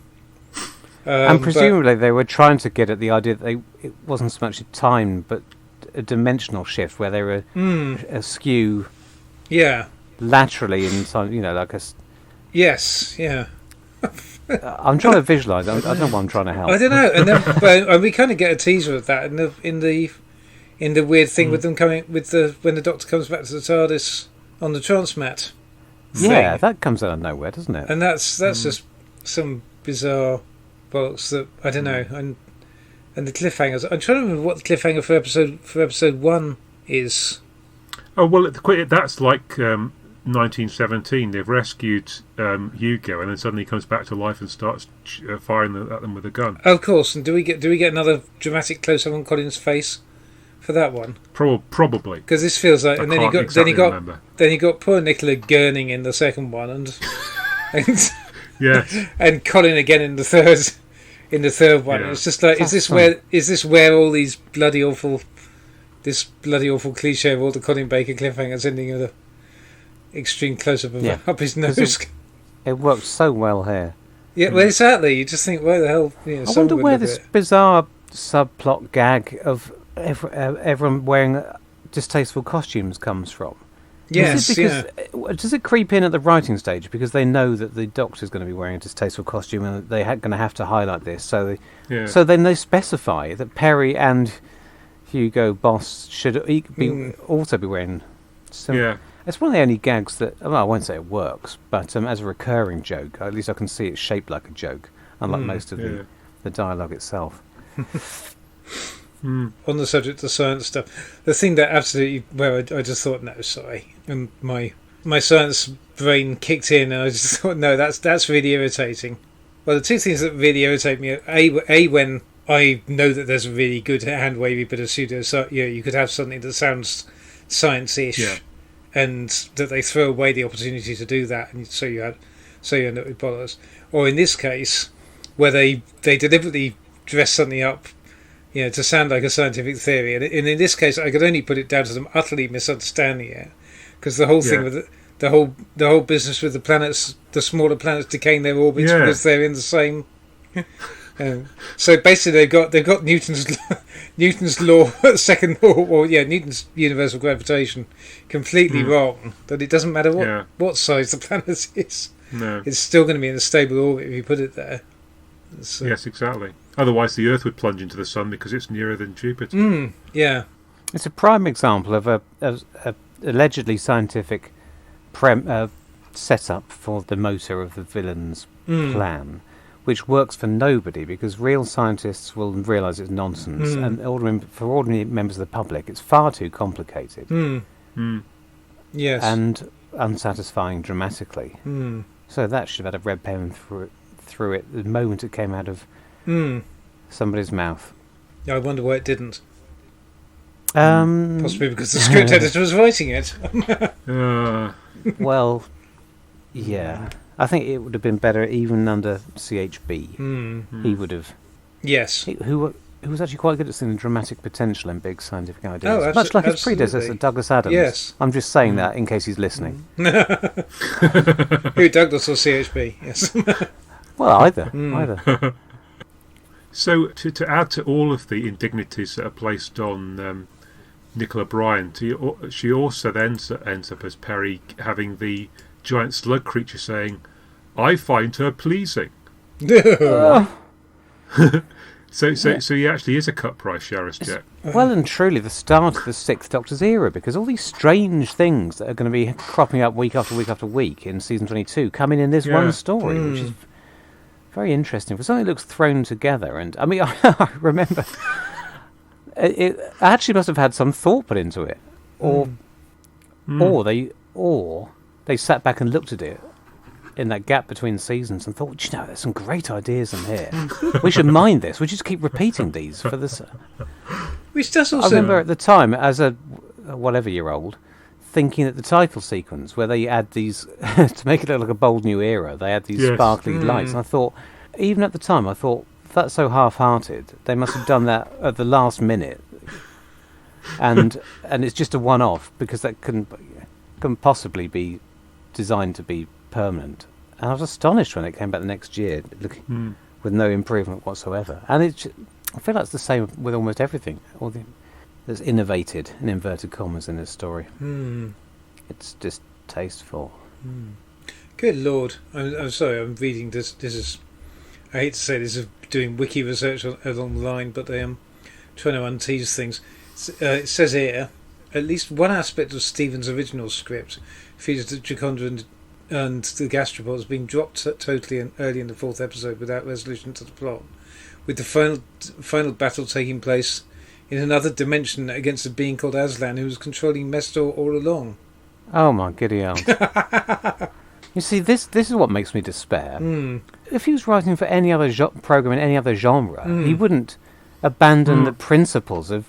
And presumably they were trying to get at the idea that it wasn't so much a time, but a dimensional shift where they were askew. Yeah. Laterally in time, like a. Yes. Yeah. I'm trying to visualise. I don't know what I'm trying to help. I don't know, and then and we kind of get a teaser of that in the weird thing with them coming when the Doctor comes back to the TARDIS on the transmat. Yeah, that comes out of nowhere, doesn't it? And that's just some bizarre bollocks that I don't know. And the cliffhangers. I'm trying to remember what the cliffhanger for episode 1 is. Oh well, that's like 1917. They've rescued Hugo, and then suddenly he comes back to life and starts firing at them with a gun. Oh, of course. And do we get another dramatic close up on Colin's face for that one? Probably. Because this feels like, and then he got poor Nicola gurning in the second one, and and Colin again in the third one. Yeah. It's just like, is this where all these bloody awful cliche of all the Colin Baker cliffhangers ending with a extreme close up of up his nose? It works so well here. Yeah, well, exactly. You just think, where the hell? I wonder where this bizarre subplot gag of everyone wearing distasteful costumes comes from. Yes, does it creep in at the writing stage because they know that the Doctor's going to be wearing a distasteful costume and they're going to have to highlight this? So then they specify that Perry and Hugo Boss should also be wearing. It's one of the only gags that, I won't say it works, but as a recurring joke, at least I can see it shaped like a joke, unlike most of the dialogue itself. On the subject of science stuff, the thing that absolutely, I just thought, no, sorry, and my science brain kicked in, and I just thought, no, that's really irritating. Well, the 2 things that really irritate me, a when I know that there's a really good hand wavy bit of pseudo, you could have something that sounds science-ish, and that they throw away the opportunity to do that, and so you end up with bollocks. Or in this case, where they deliberately dress something up, to sound like a scientific theory, and in this case, I could only put it down to them utterly misunderstanding it, because the whole thing with the whole business with the smaller planets decaying their orbits because they're in the same. So basically, they've got Newton's law, second law, or Newton's universal gravitation, completely wrong. That it doesn't matter what size the planet is. No, it's still going to be in a stable orbit if you put it there. So. Yes, exactly. Otherwise, the Earth would plunge into the Sun because it's nearer than Jupiter. It's a prime example of a allegedly scientific setup for the motor of the villain's plan, which works for nobody because real scientists will realise it's nonsense, and for ordinary members of the public, it's far too complicated. Yes, and unsatisfying dramatically. So that should have had a red pen through it the moment it came out of somebody's mouth. I wonder why it didn't. Um, Possibly because the script editor was writing it. Well, yeah. I think it would have been better even under CHB. He would have... Yes. Who was actually quite good at seeing the dramatic potential in big scientific ideas. Oh, much like his absolutely. predecessor, Douglas Adams. Yes. I'm just saying that in case he's listening. Who, Douglas or CHB? Yes. Well, either. So to add to all of the indignities that are placed on Nicola Bryant, she also then ends up as Perry having the giant slug creature saying, "I find her pleasing." So he actually is a cut price Sharis Jet. Well and truly the start of the Sixth Doctor's era, because all these strange things that are going to be cropping up week after week after week in season 22 come in this one story, which is very interesting for something that looks thrown together. And I mean, I remember it actually must have had some thought put into it, or they sat back and looked at it in that gap between seasons and thought, you know, there's some great ideas in here. We should mind this. We just keep repeating these for this. Which does also... I remember at the time, as a whatever-year-old, thinking that the title sequence, where they add these, to make it look like a bold new era, they add these sparkly lights. And I thought, even at the time, I thought, that's so half-hearted. They must have done that at the last minute. And it's just a one-off, because that couldn't possibly be designed to be permanent. And I was astonished when it came back the next year, looking with no improvement whatsoever. And I feel like it's the same with almost everything. That's innovated, in inverted commas, in this story. It's just tasteful. Good Lord. I'm sorry, I'm reading this. This is... I hate to say this is doing wiki research along the line, but I am trying to untease things. It says here, at least one aspect of Stephen's original script features the Gioconda and the gastropod has been dropped totally early in the 4th episode without resolution to the plot, with the final battle taking place in another dimension against a being called Aslan, who was controlling Mestor all along. Oh my giddy aunt. You see, this is what makes me despair. If he was writing for any other program in any other genre, he wouldn't abandon the principles of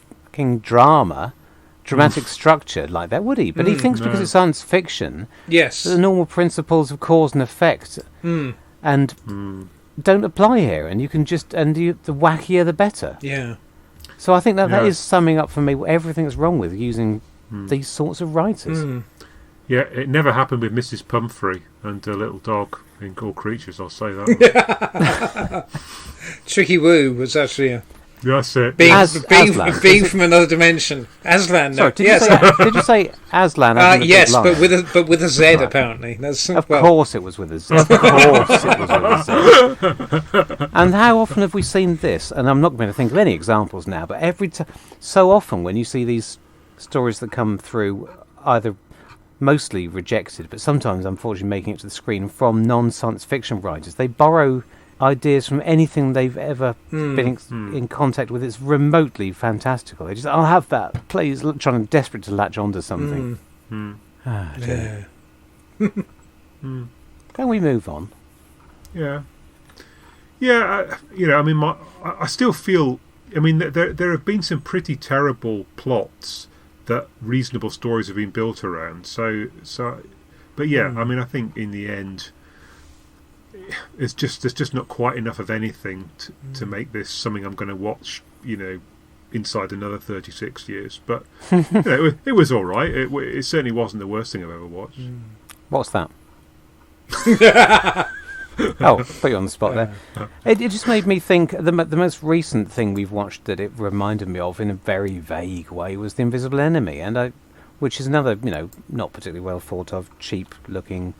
dramatic structure like that, would he? But he thinks because it's science fiction, the normal principles of cause and effect and don't apply here, and you can just the wackier the better. Yeah. So I think that is summing up for me everything that's wrong with using these sorts of writers. Yeah, it never happened with Mrs. Pumphrey and a little dog in All Creatures, I'll say that. Tricky Woo was actually a... That's it. Being from another dimension. Aslan. Sorry, did you say Aslan? Yes, but with a Z apparently. Of course it was with a Z. Of course it was with a Z. And how often have we seen this? And I'm not going to think of any examples now, but so often when you see these stories that come through, either mostly rejected, but sometimes unfortunately making it to the screen from non-science fiction writers, they borrow ideas from anything they've ever been in contact with. It's remotely fantastical. They just, I'll have that, please, trying desperate to latch onto something. Can we move on? Yeah, I mean, I still feel, I mean, there have been some pretty terrible plots that reasonable stories have been built around. But yeah, I mean, I think in the end, there's just not quite enough of anything to make this something I'm going to watch, inside another 36 years. But it was all right. It certainly wasn't the worst thing I've ever watched. What's that? Oh, put you on the spot there. It just made me think, the most recent thing we've watched that it reminded me of in a very vague way was The Invisible Enemy, which is another, not particularly well thought of, cheap looking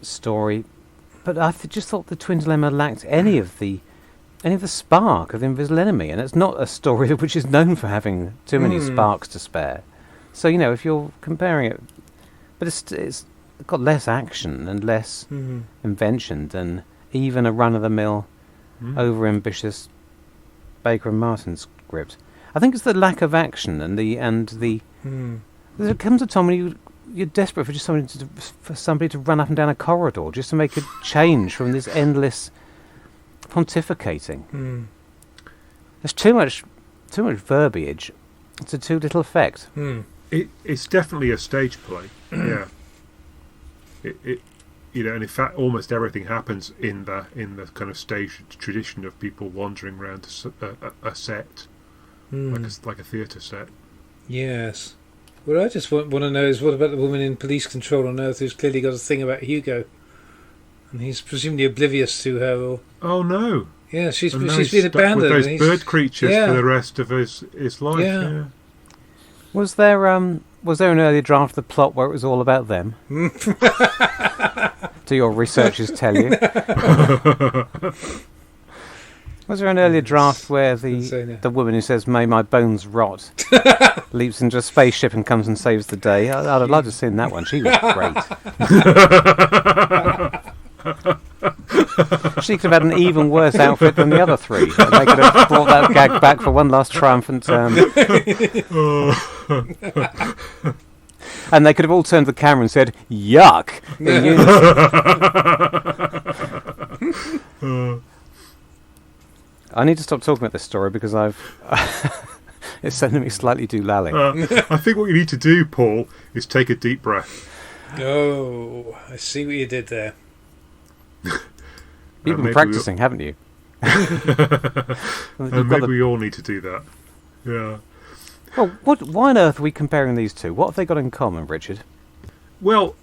story. But I just thought the Twin Dilemma lacked any of the spark of The Invisible Enemy, and it's not a story which is known for having too many sparks to spare. So if you're comparing it, but it's got less action and less invention than even a run-of-the-mill, over-ambitious Baker and Martin script. I think it's the lack of action and the. There comes a time when you're desperate for just somebody to run up and down a corridor just to make a change from this endless pontificating. There's too much verbiage to too little effect. It's definitely a stage play. Yeah. It and in fact, almost everything happens in the kind of stage tradition of people wandering around a set, like a theatre set. Yes. What I just want to know is, what about the woman in police control on Earth who's clearly got a thing about Hugo, and he's presumably oblivious to her? Or oh no! Yeah, she's been stuck abandoned. with those bird creatures for the rest of his life. Yeah. Was there an earlier draft of the plot where it was all about them? Do your researchers tell you? Was there an earlier draft where the woman who says, "May my bones rot," leaps into a spaceship and comes and saves the day? I'd have loved to have seen that one. She was great. She could have had an even worse outfit than the other three. And they could have brought that gag back for one last triumphant turn. And they could have all turned to the camera and said, "Yuck!" in unison. I need to stop talking about this story because it's sending me slightly doolally. I think what you need to do, Paul, is take a deep breath. Oh, I see what you did there. You've been practicing, haven't you? Maybe we all need to do that. Yeah. Well, why on earth are we comparing these two? What have they got in common, Richard? Well,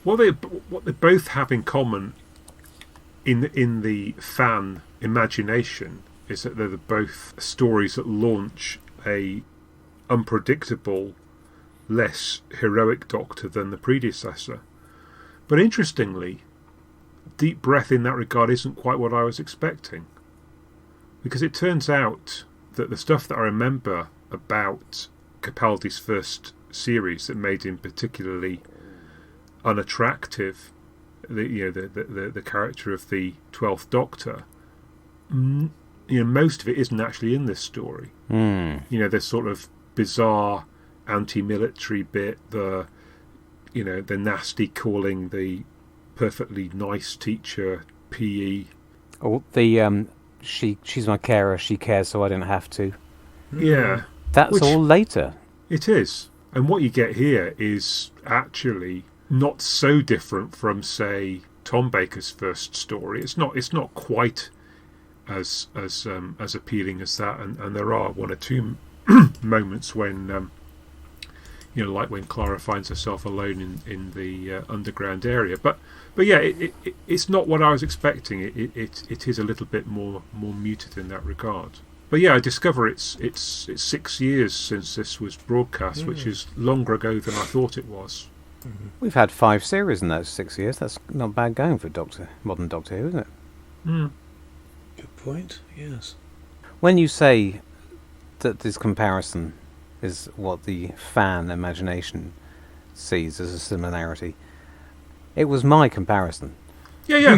what they both have in common in the fan imagination is that they're both stories that launch a unpredictable, less heroic Doctor than the predecessor. But interestingly, Deep Breath in that regard isn't quite what I was expecting, because it turns out that the stuff that I remember about Capaldi's first series that made him particularly unattractive, the character of the 12th Doctor, most of it isn't actually in this story. This sort of bizarre anti-military bit, the nasty calling the perfectly nice teacher PE. Oh, the she's my carer, she cares so I don't have to. Yeah. That's all later. It is. And what you get here is actually not so different from, say, Tom Baker's first story. It's not quite as appealing as that, and there are one or two moments when like when Clara finds herself alone in the underground area. But yeah, it's not what I was expecting. It is a little bit more muted in that regard. But yeah, I discover it's 6 years since this was broadcast, which is longer ago than I thought it was. We've had 5 series in those 6 years. That's not bad going for modern Doctor Who, isn't it? Good point. Yes. When you say that this comparison is what the fan imagination sees as a similarity, it was my comparison. Yeah.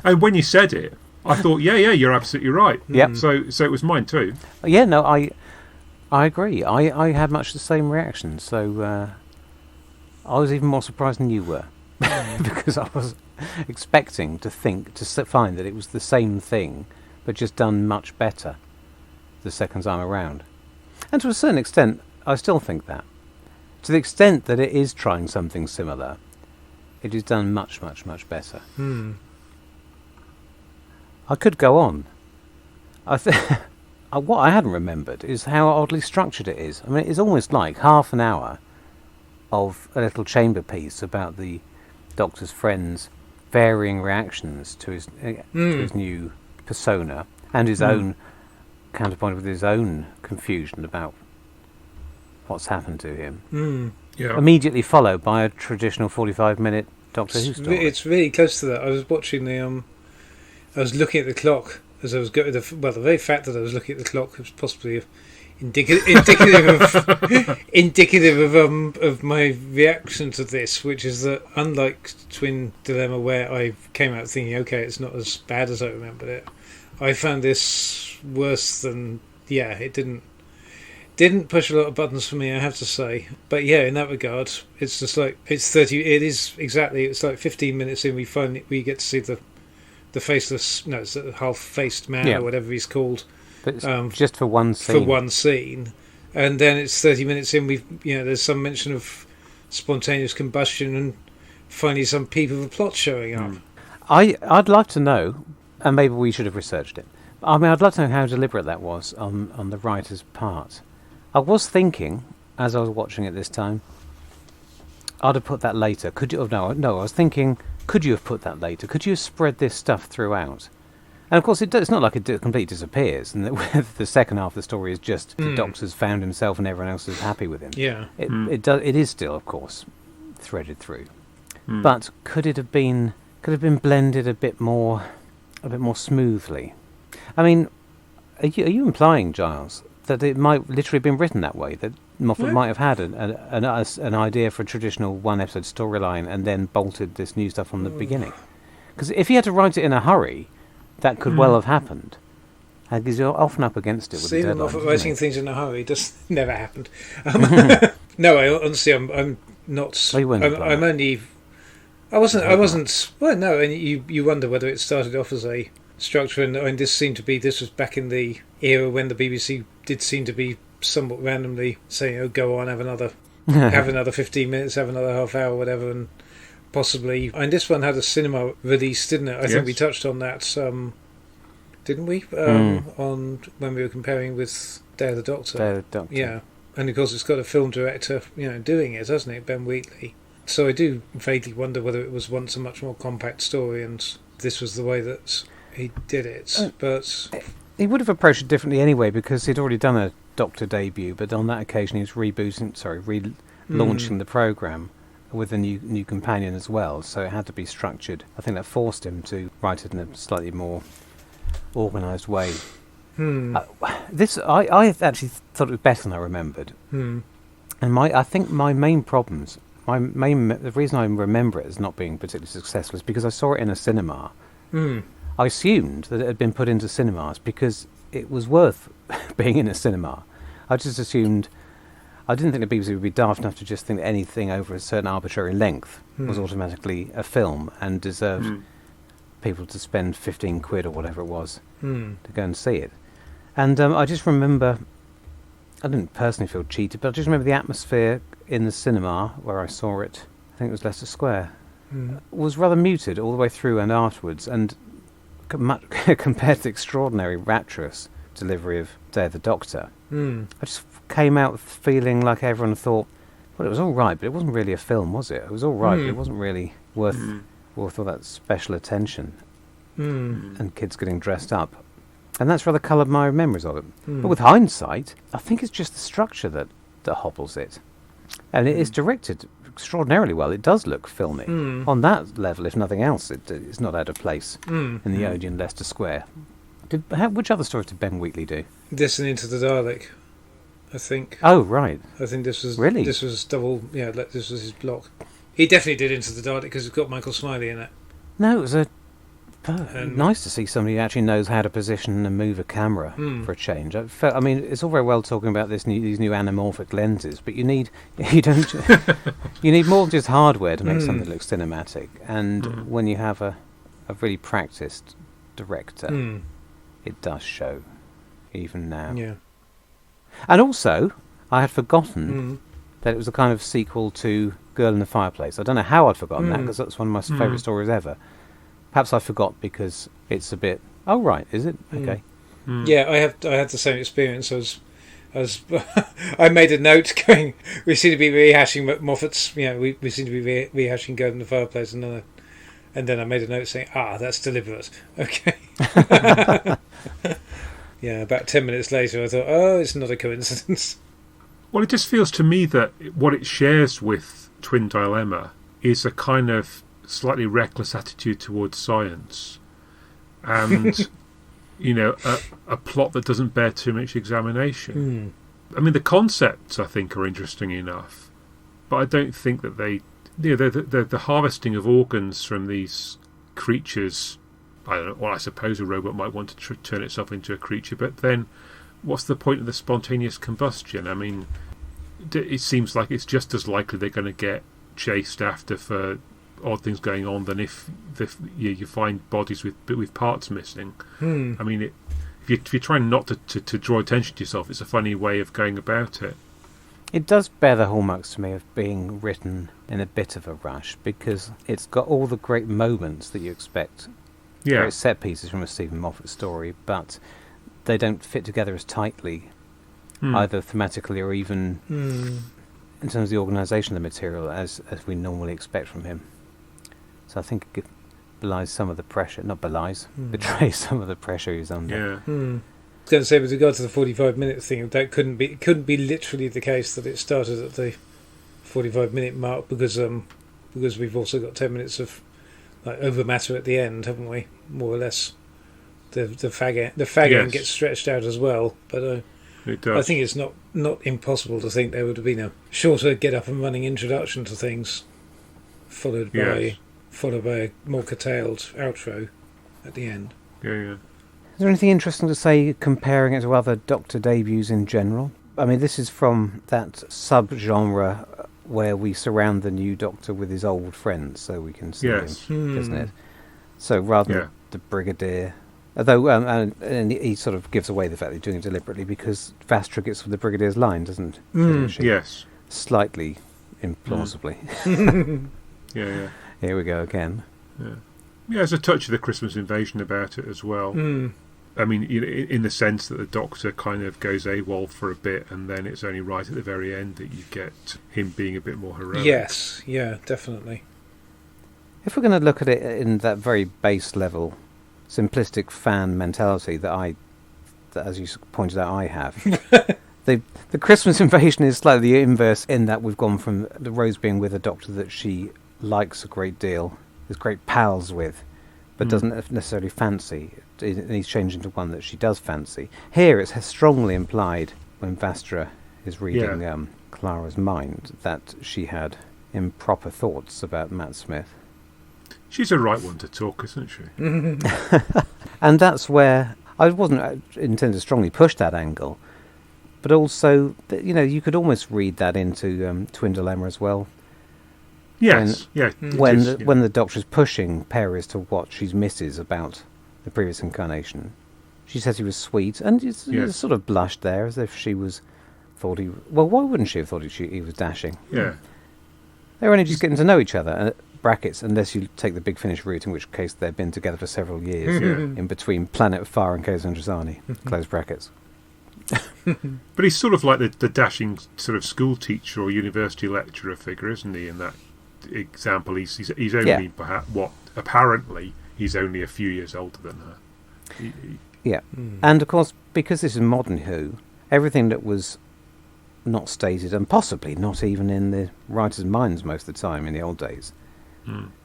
And when you said it, I thought, yeah, you're absolutely right. Yep. So it was mine too. Yeah, no, I agree. I had much the same reaction. So I was even more surprised than you were, because I was expecting to find that it was the same thing, but just done much better the second time around. And to a certain extent, I still think that. To the extent that it is trying something similar, it is done much, much, much better. I could go on. What I hadn't remembered is how oddly structured it is. I mean, it's almost like half an hour of a little chamber piece about the Doctor's friends' varying reactions to his new persona, and his own counterpoint with his own confusion about what's happened to him. Yeah. Immediately followed by a traditional 45-minute Doctor Who story. It's really close to that. I was watching I was looking at the clock as I was going. The very fact that I was looking at the clock was possibly indicative of my reaction to this, which is that, unlike Twin Dilemma, where I came out thinking, okay, it's not as bad as I remembered it, I found this worse than. Yeah, it didn't push a lot of buttons for me, I have to say. But yeah, in that regard, it's just like it's 30. It is exactly. It's like 15 minutes in. We get to see the the faceless, no, it's the half-faced man or whatever he's called. But it's just for one scene. For one scene, and then it's 30 minutes in. There's some mention of spontaneous combustion, and finally some peep of a plot showing up. I'd like to know, and maybe we should have researched it. I mean, I'd like to know how deliberate that was on the writer's part. I was thinking, as I was watching it this time, I'd have put that later. Could you? No. I was thinking, could you have put that later? Could you have spread this stuff throughout? And of course, it's not like it completely disappears, and the second half of the story is just the Doctor's found himself and everyone else is happy with him. Yeah, it is still, of course, threaded through. But could it have been blended a bit more smoothly? I mean, are you implying, Giles, that it might literally have been written that way? That Moffat might have had an idea for a traditional one-episode storyline and then bolted this new stuff from the beginning? Because if he had to write it in a hurry, that could well have happened. Because you're often up against it with the deadline. Moffat writing things in a hurry just never happened. No, honestly, I'm not. Oh, you weren't. I'm only. I wasn't. Well, no, and you wonder whether it started off as a structure, and this was back in the era when the BBC did seem to be somewhat randomly saying, "Oh, go on, have another 15 minutes, have another half hour, whatever," and possibly. And this one had a cinema release, didn't it? I think we touched on that, didn't we? On when we were comparing with Day of the Doctor. Day of the Doctor. Yeah, and of course it's got a film director, doing it, hasn't it, Ben Wheatley? So I do vaguely wonder whether it was once a much more compact story, and this was the way that he did it. But he would have approached it differently anyway, because he'd already done a Doctor debut, but on that occasion he was relaunching the programme with a new companion as well, so it had to be structured. I think that forced him to write it in a slightly more organised way. I actually thought it was better than I remembered. And I think my main problems, the reason I remember it as not being particularly successful is because I saw it in a cinema. I assumed that it had been put into cinemas because it was worth being in a cinema. I just assumed. I didn't think the BBC would be daft enough to just think that anything over a certain arbitrary length was automatically a film and deserved people to spend 15 quid or whatever it was to go and see it. And I just remember, I didn't personally feel cheated, but I just remember the atmosphere in the cinema where I saw it, I think it was Leicester Square, was rather muted all the way through and afterwards, and compared to the extraordinary rapturous delivery of Day of the Doctor, I just came out feeling like everyone thought, well, it was all right, but it wasn't really a film, was it? It was all right, but it wasn't really worth all that special attention and kids getting dressed up. And that's rather coloured my memories of it. But with hindsight, I think it's just the structure that hobbles it. And it is directed extraordinarily well. It does look filmy. On that level, if nothing else, it's not out of place in the Odeon Leicester Square. Which other stories did Ben Wheatley do? This and Into the Dalek, I think. Oh, right. I think this was... Really? This was double... Yeah, this was his block. He definitely did Into the Dalek because it's got Michael Smiley in it. No, it was nice to see somebody who actually knows how to position and move a camera for a change. I mean, it's all very well talking about these new anamorphic lenses, but you need more than just hardware to make something look cinematic. And when you have a really practiced director, it does show, even now. Yeah. And also, I had forgotten that it was a kind of sequel to Girl in the Fireplace. I don't know how I'd forgotten that, because that's one of my favourite stories ever. Perhaps I forgot because it's a bit... Oh, right, is it? Okay. Yeah, I had the same experience. I made a note going, we seem to be rehashing Moffat's... we seem to be rehashing Girl in the Fireplace, and then I made a note saying, that's deliberate. Okay. Yeah, about 10 minutes later I thought, it's not a coincidence. Well, it just feels to me that what it shares with Twin Dilemma is a kind of slightly reckless attitude towards science and, a plot that doesn't bear too much examination. I mean, the concepts, I think, are interesting enough, but I don't think that they... the harvesting of organs from these creatures... I don't know. Well, I suppose a robot might want to turn itself into a creature, but then what's the point of the spontaneous combustion? I mean, it seems like it's just as likely they're going to get chased after for odd things going on than if you find bodies with parts missing. I mean, if you're trying not to draw attention to yourself, it's a funny way of going about it. It does bear the hallmarks to me of being written in a bit of a rush, because it's got all the great moments that you expect. Yeah. Great set pieces from a Stephen Moffat story, but they don't fit together as tightly, either thematically or even in terms of the organisation of the material as we normally expect from him. So I think it betrays some of the pressure he's under. Yeah. I was going to say, with regard to the 45-minute thing, that couldn't be literally the case that it started at the 45-minute mark, because we've also got 10 minutes of like over matter at the end, haven't we? More or less. The fag end gets stretched out as well, but it does. I think it's not impossible to think there would have been a shorter get up and running introduction to things, followed by a more curtailed outro at the end. Yeah. Is there anything interesting to say comparing it to other Doctor debuts in general? I mean, this is from that sub-genre where we surround the new Doctor with his old friends so we can see him, isn't it? So rather than the Brigadier... Although and he sort of gives away the fact that he's doing it deliberately, because Vastra gets the Brigadier's line, doesn't she? Yes. Slightly implausibly. Yeah. Here we go again. Yeah, there's a touch of the Christmas Invasion about it as well. I mean, in the sense that the Doctor kind of goes AWOL for a bit, and then it's only right at the very end that you get him being a bit more heroic. Yes, yeah, definitely. If we're going to look at it in that very base level, simplistic fan mentality that as you pointed out, I have, the Christmas Invasion is slightly the inverse in that we've gone from the Rose being with a Doctor that she likes a great deal, is great pals with, but doesn't necessarily fancy. And he's changed into one that she does fancy. Here it's strongly implied when Vastra is reading Clara's mind that she had improper thoughts about Matt Smith. She's a right one to talk, isn't she? And that's where I wasn't intending to strongly push that angle, but also, you could almost read that into Twin Dilemma as well. Yes, when the Doctor is pushing Paris to what she misses about the previous incarnation, she says he was sweet, and it's sort of blushed there as if she thought he. Well, why wouldn't she have thought he was dashing? Yeah, they're only just getting to know each other. Brackets, unless you take the Big Finish route, in which case they've been together for several years in between Planet of Fire and Kazoo Androzani. Close brackets. But he's sort of like the dashing sort of school teacher or university lecturer figure, isn't he? In that example, he's only apparently he's only a few years older than her. And of course, because this is modern Who, everything that was not stated, and possibly not even in the writers' minds most of the time in the old days,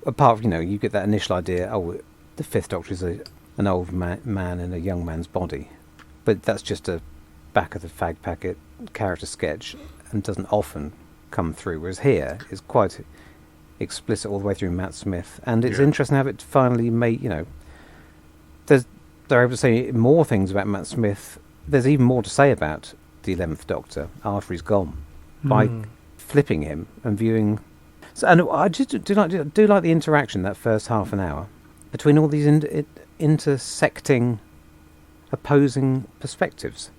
apart from, you get that initial idea, the Fifth Doctor is an old man in a young man's body, but that's just a back of the fag packet character sketch and doesn't often come through, whereas here it's quite explicit all the way through Matt Smith, and it's interesting to have it finally made. They're able to say more things about Matt Smith. There's even more to say about the 11th Doctor after he's gone by flipping him and viewing. So, and I just do like the interaction that first half an hour between all these intersecting, opposing perspectives,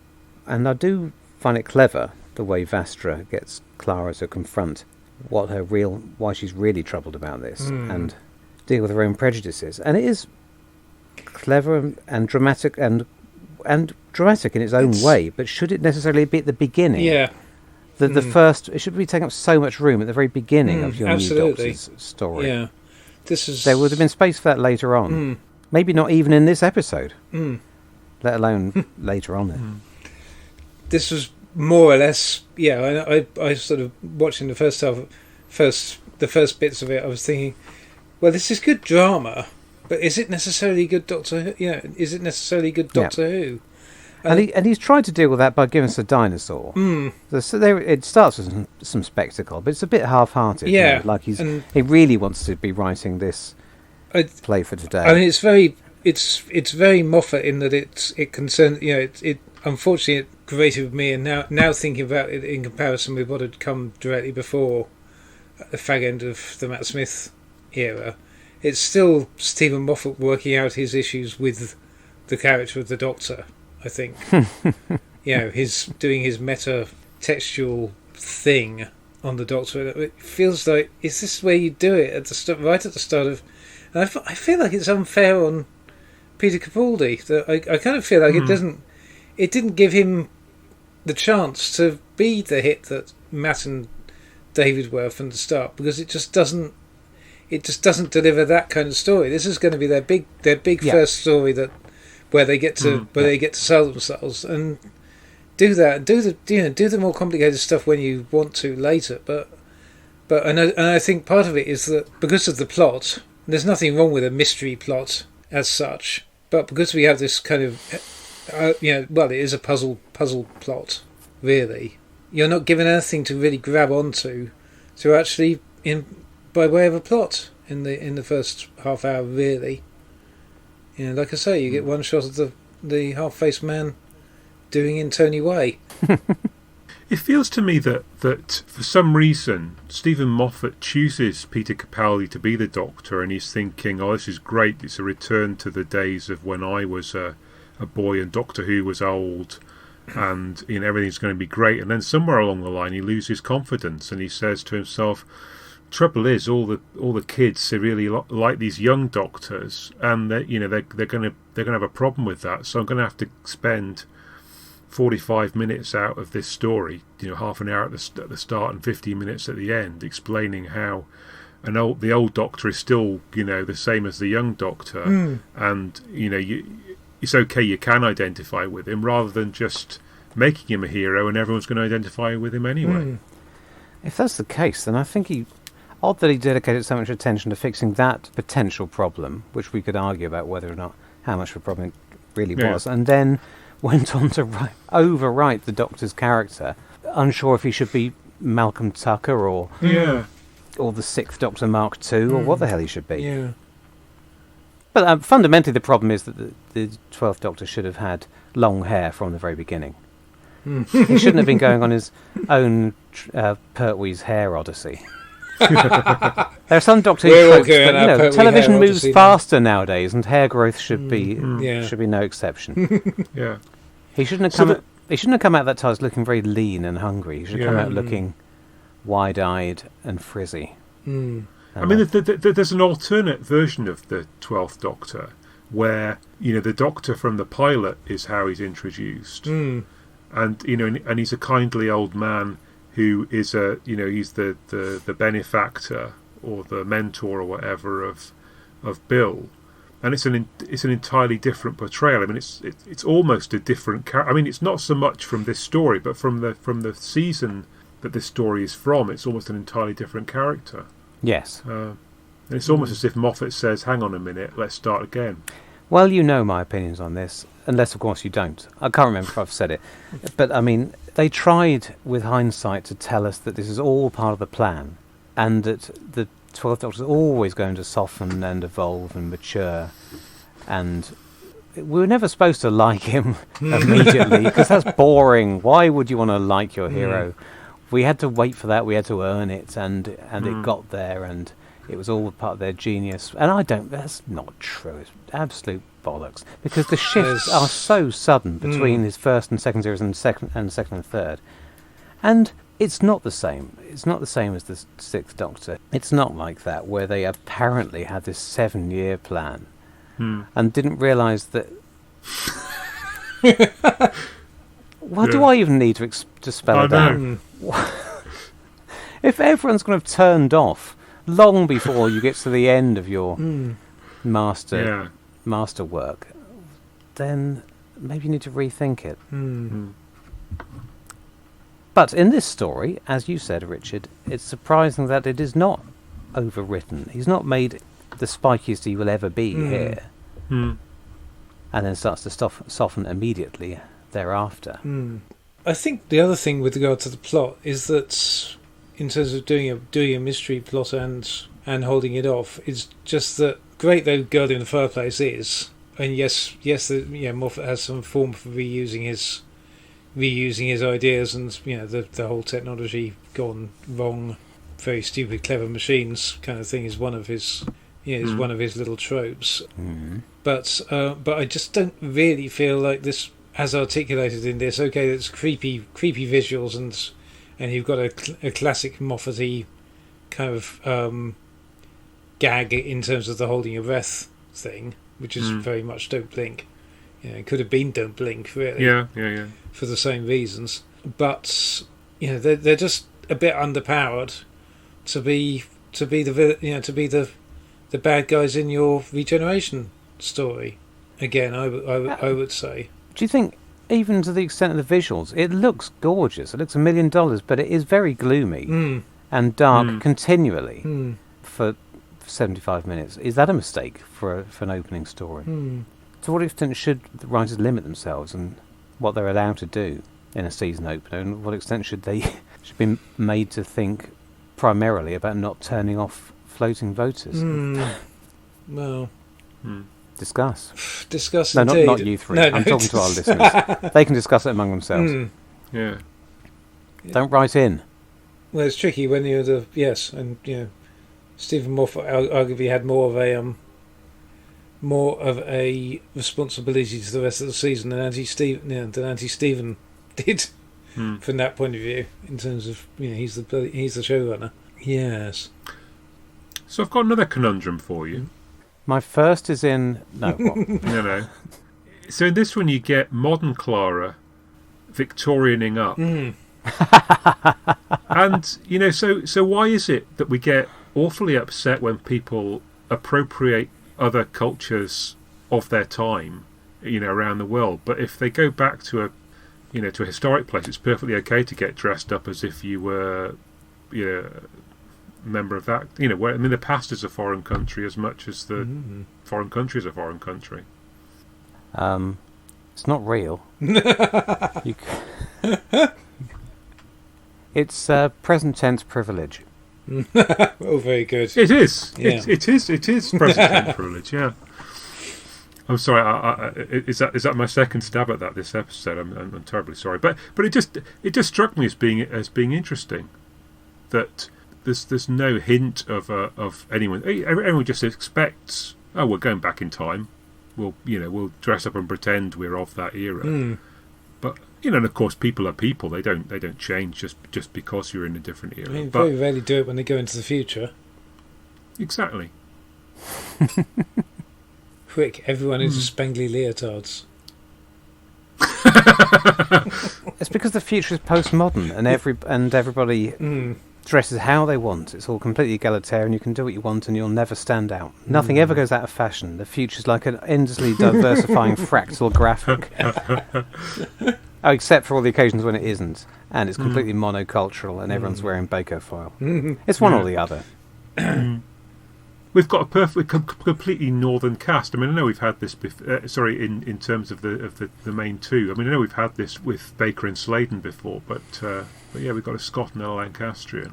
and I do find it clever the way Vastra gets Clara to confront why she's really troubled about this and deal with her own prejudices, and it is clever and dramatic and dramatic in its own way. But should it necessarily be at the beginning? Yeah. The first, it should be taking up so much room at the very beginning of your new Doctor's story. Yeah, there would have been space for that later on. Maybe not even in this episode, let alone later on. This was more or less, I sort of watching the first bits of it. I was thinking, well, this is good drama, but is it necessarily good Doctor Who? Is it necessarily good Doctor Who? And he's tried to deal with that by giving us a dinosaur. So it starts with some spectacle, but it's a bit half-hearted. Yeah, like he really wants to be writing this play for today. I mean, it's very Moffat in that it concerns. It unfortunately it grated with me, and now thinking about it in comparison with what had come directly before the fag end of the Matt Smith era, it's still Stephen Moffat working out his issues with the character of the Doctor, I think. His doing his meta-textual thing on the Doctor. It feels like, is this where you do it at the start, right at the start of... And I feel like it's unfair on Peter Capaldi. That I kind of feel like it didn't give him the chance to be the hit that Matt and David were from the start, because it just doesn't deliver that kind of story. This is going to be their big first story where they get to sell themselves, and do the more complicated stuff when you want to later. But I think part of it is that because of the plot, there's nothing wrong with a mystery plot as such, but because we have this kind of it is a puzzle plot, really. You're not given anything to really grab onto, to actually by way of a plot in the first half hour, really. Like I say, you get one shot of the half-faced man doing in Tony Way. It feels to me that for some reason Stephen Moffat chooses Peter Capaldi to be the Doctor, and he's thinking, oh, this is great, it's a return to the days of when I was a boy and Doctor Who was old, and everything's going to be great. And then somewhere along the line he loses confidence, and he says to himself, trouble is, all the kids, they really like these young Doctors, and they're going to have a problem with that, so I'm going to have to spend 45 minutes out of this story, half an hour at the start and 15 minutes at the end, explaining how the old Doctor is still the same as the young Doctor, and it's okay, you can identify with him, rather than just making him a hero and everyone's going to identify with him anyway. If that's the case, then I think odd that he dedicated so much attention to fixing that potential problem, which we could argue about whether or not how much of a problem it really was, and then went on to overwrite the Doctor's character, unsure if he should be Malcolm Tucker or the Sixth Doctor Mark II, or what the hell he should be. Yeah. But fundamentally the problem is that the 12th Doctor should have had long hair from the very beginning. He shouldn't have been going on his own Pertwee's hair odyssey. There are some Doctor Who tropes, but television moves faster nowadays, and hair growth should be no exception. Yeah, he shouldn't have come out that time looking very lean and hungry. He should have come out looking wide-eyed and frizzy. I mean, there's an alternate version of the 12th Doctor where the Doctor from the pilot is how he's introduced, and and he's a kindly old man who is he's the benefactor or the mentor or whatever of Bill, and it's an entirely different portrayal. I mean, it's almost a different character. I mean, it's not so much from this story, but from the season that this story is from, it's almost an entirely different character. Yes. And it's almost as if Moffat says, hang on a minute, let's start again. Well, you know my opinions on this, unless, of course, you don't. I can't remember if I've said it. But, I mean, they tried, with hindsight, to tell us that this is all part of the plan, and that the 12th Doctor is always going to soften and evolve and mature, and we were never supposed to like him immediately, because that's boring. Why would you want to like your hero? We had to wait for that, we had to earn it, and it got there, and it was all part of their genius. And that's not true. It's absolute bollocks, because the shifts are so sudden between his first and second series and second and third. And it's not the same. It's not the same as the Sixth Doctor. It's not like that, where they apparently had this 7-year plan and didn't realise that... What do I even need to spell it out? If everyone's going to have turned off long before you get to the end of your master work, then maybe you need to rethink it. But in this story, as you said, Richard, it's surprising that it is not overwritten. He's not made the spikiest he will ever be here, and then starts to soften immediately thereafter. I think the other thing with regard to the plot is that, in terms of doing a mystery plot and holding it off, it's just that great though Girl in the Fireplace is, and yes, Moffat has some form for reusing his ideas, and the whole technology gone wrong very stupid, clever machines kind of thing is one of his, is one of his little tropes. But I just don't really feel like this, as articulated in this. Okay, it's creepy visuals, and you've got a classic Moffat-y kind of gag in terms of the holding your breath thing, which is very much Don't Blink. It could have been Don't Blink, really. Yeah. For the same reasons, but they're just a bit underpowered to be the bad guys in your regeneration story. Again, I would say. Do you think, even to the extent of the visuals, it looks gorgeous? It looks $1 million, but it is very gloomy and dark continually for 75 minutes. Is that a mistake for an opening story? To what extent should the writers limit themselves and what they're allowed to do in a season opener, and what extent should they be made to think primarily about not turning off floating voters? Well, discuss. Discuss. No, indeed. not you three. I'm talking to our listeners. They can discuss it among themselves. Yeah. Don't write in. Well, it's tricky when you're Stephen Moffat arguably had more of a responsibility to the rest of the season than Andy Stephen did from that point of view. In terms of he's the showrunner. Yes. So I've got another conundrum for you. My first is in what? No. So in this one, you get modern Clara Victorianing up, and so why is it that we get awfully upset when people appropriate other cultures of their time, around the world? But if they go back to a historic place, it's perfectly okay to get dressed up as if you were, a member of that. The past is a foreign country as much as the foreign country is a foreign country. It's not real. It's present tense privilege. Oh, very good. It is. Yeah. It is present tense privilege. Yeah. I'm sorry. Is that my second stab at that this episode? I'm terribly sorry, but it just struck me as being interesting that there's no hint of anyone. Everyone just expects, oh, we're going back in time. We'll dress up and pretend we're of that era. But and of course, people are people. They don't change just because you're in a different era. Very rarely do it when they go into the future. Exactly. Quick, everyone into spangly leotards. It's because the future is postmodern, and everybody dresses how they want. It's all completely egalitarian. You can do what you want, and you'll never stand out. Nothing ever goes out of fashion. The future's like an endlessly diversifying fractal graphic. Oh, except for all the occasions when it isn't, and it's completely monocultural, and everyone's wearing Baco foil. It's one or the other. We've got a perfectly completely northern cast. I mean, I know we've had this. In terms of the main two. I mean, I know we've had this with Baker and Sladen before, but yeah, we've got a Scot and a Lancastrian.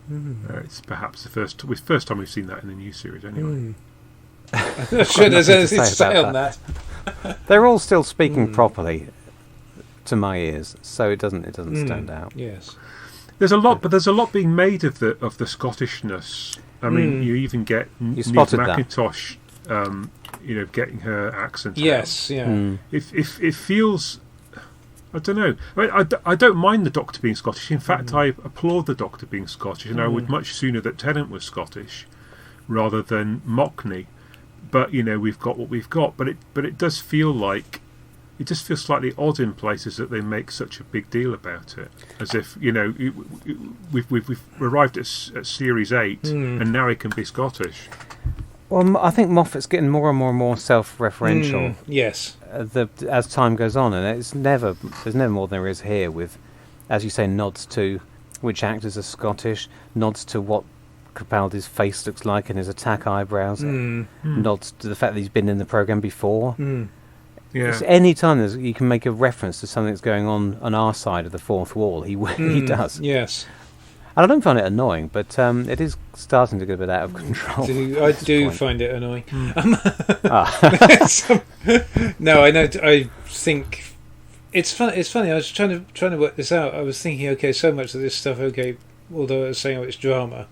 It's perhaps the first time we've seen that in the new series, anyway. I'm not sure there's anything to say on that. They're all still speaking properly to my ears, so it doesn't stand out. Yes, there's a lot being made of the Scottishness. I mean, you even get Neil McIntosh, getting her accent. Yes, out. Yeah. If it feels, I don't know. I mean, I don't mind the Doctor being Scottish. In fact, I applaud the Doctor being Scottish, and I would much sooner that Tennant was Scottish rather than Mockney. But we've got what we've got. But it does feel like. It just feels slightly odd in places that they make such a big deal about it, as if we've arrived at Series 8 and now he can be Scottish. Well, I think Moffat's getting more and more self-referential. Yes, as time goes on, and there's never more than there is here. With, as you say, nods to which actors are Scottish, nods to what Capaldi's face looks like and his attack eyebrows, nods to the fact that he's been in the programme before. Yeah. Any time you can make a reference to something that's going on our side of the fourth wall, he does. Yes. And I don't find it annoying, but it is starting to get a bit out of control. I do find it annoying. No, I know. I think it's fun. It's funny. I was trying to work this out. I was thinking, okay, so much of this stuff, okay, although it's saying it's drama,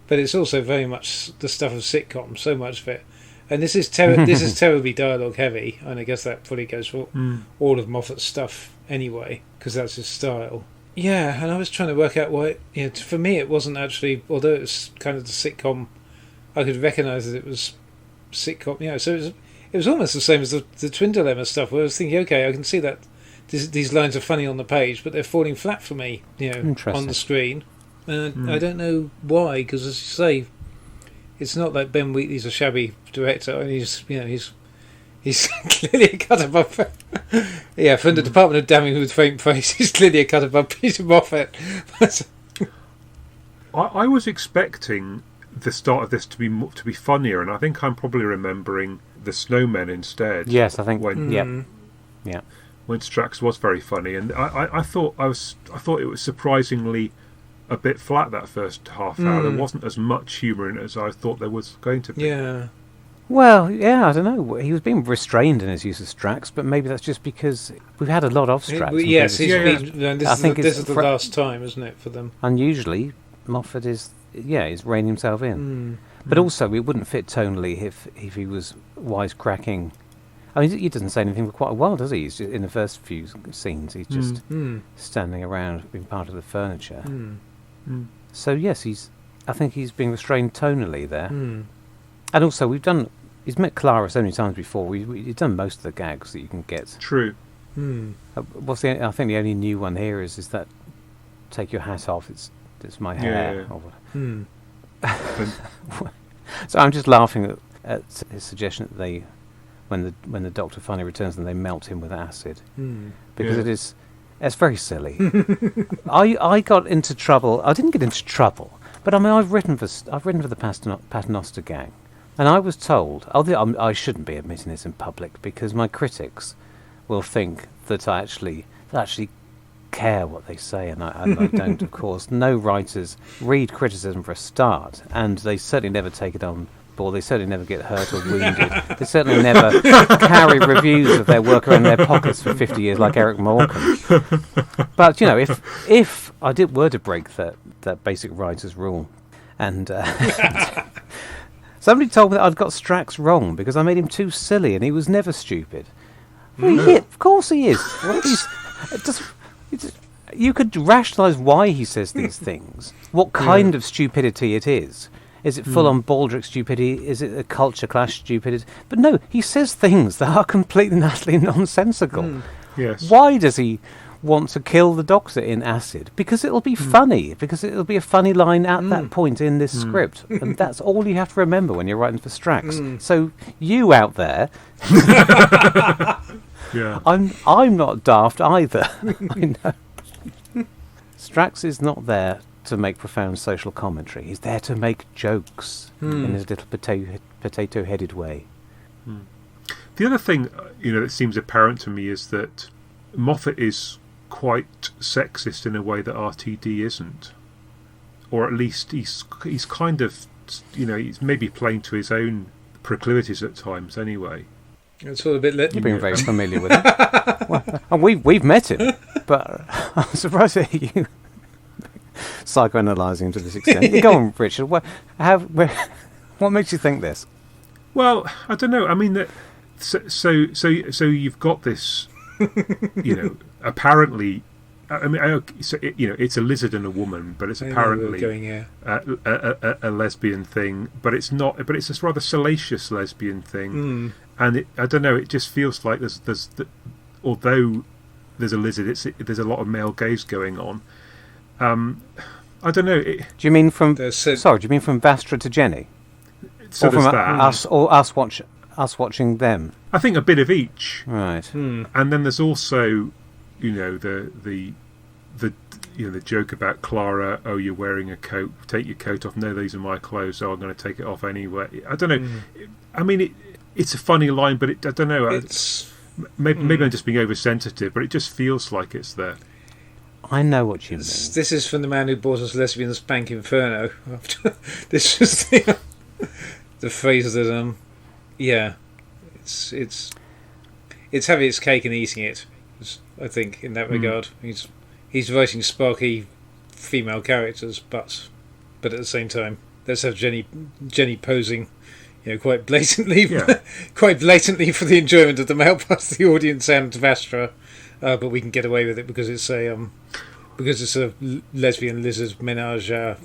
but it's also very much the stuff of sitcom. So much of it, and this is this is terribly dialogue heavy, and I guess that probably goes for all of Moffat's stuff anyway, because that's his style. Yeah, and I was trying to work out why. For me, it wasn't actually, although it's kind of the sitcom. I could recognise that it was sitcom. So it was almost the same as the Twin Dilemma stuff, where I was thinking, okay, I can see that these lines are funny on the page, but they're falling flat for me, on the screen. And I don't know why, because as you say, it's not like Ben Wheatley's a shabby director, and he's clearly a cut above. From the Department of Damning with Faint Praise, he's clearly a cut above Peter Moffat. I was expecting the start of this to be funnier, and I think I'm probably remembering the Snowmen instead. Yes, I think when when Strax was very funny, and I thought it was surprisingly a bit flat that first half hour. There wasn't as much humour in it as I thought there was going to be. Yeah. Well, yeah, I don't know. He was being restrained in his use of Strax, but maybe that's just because we've had a lot of Strax. Yes, this is the last time, isn't it, for them? Unusually, Moffat is reining himself in. But also, it wouldn't fit tonally if he was wisecracking. I mean, he doesn't say anything for quite a while, does he? He's just, in the first few scenes, he's just standing around, being part of the furniture. So yes, I think he's being restrained tonally there. And also, he's met Clara so many times before. We've done most of the gags that you can get. True. I think the only new one here is that take your hat off. It's my hair. So I'm just laughing at his suggestion that when the Doctor finally returns, and they melt him with acid because it's very silly. I got into trouble. I didn't get into trouble, but I mean I've written for the Paternoster gang. And I was told, I shouldn't be admitting this in public because my critics will think that I actually care what they say, and I don't, of course. No writers read criticism for a start, and they certainly never take it on board. They certainly never get hurt or wounded. They certainly never carry reviews of their work around their pockets for 50 years like Eric Morecambe. But, if I were to break that basic writer's rule, and... somebody told me that I'd got Strax wrong because I made him too silly, and he was never stupid. Of course he is. You could rationalise why he says these things. What kind of stupidity it is. Is it full-on Baldric stupidity? Is it a culture clash stupidity? But no, he says things that are completely and utterly nonsensical. Yes. Why does he want to kill the Doctor in acid? Because it'll be funny. Because it'll be a funny line at that point in this script. And that's all you have to remember when you're writing for Strax. So you out there... I'm not daft either. I know. Strax is not there to make profound social commentary. He's there to make jokes in his little potato-headed way. The other thing that seems apparent to me is that Moffat is quite sexist in a way that RTD isn't, or at least he's kind of he's maybe playing to his own proclivities at times anyway. It's all a bit You've been very familiar with it. Well, and we've met him, but I'm surprised to hear you psychoanalyzing him to this extent. Go on, Richard. What makes you think this? Well, I don't know. I mean, so you've got this, apparently. I mean, it's a lizard and a woman, but it's apparently a lesbian thing. But it's not. But it's a rather salacious lesbian thing, and I don't know. It just feels like although there's a lizard, there's a lot of male gaze going on. I don't know. Do you mean from? Do you mean from Vastra to Jenny? So or from us watching them? I think a bit of each. Right. And then there's also, the joke about Clara. Oh, you're wearing a coat. Take your coat off. No, these are my clothes. Oh, I'm going to take it off anyway. I don't know. I mean, it's a funny line, but I don't know. Maybe I'm just being oversensitive, but it just feels like it's there. I know what you mean. This is from the man who bought us Lesbian Spank Inferno. This is the phrase that it's having its cake and eating it. I think in that regard, he's writing Sparky female characters, but at the same time, let's have Jenny posing, quite blatantly, quite blatantly for the enjoyment of the male part of the audience and Vastra, but we can get away with it because it's a lesbian lizard menage. Yeah.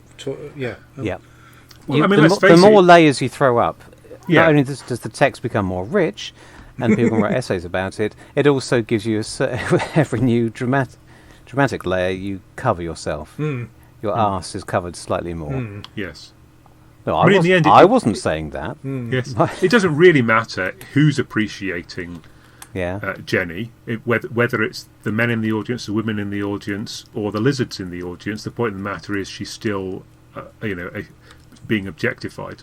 Well, The more layers you throw up, Yeah. not only does the text become more rich, and people can write essays about it, it also gives you every new dramatic layer you cover yourself. Your arse is covered slightly more. Yes. No, I mean, in the end, I wasn't saying that. Yes. It doesn't really matter who's appreciating Yeah. Jenny, whether it's the men in the audience, the women in the audience, or the lizards in the audience. The point of the matter is she's still, being objectified.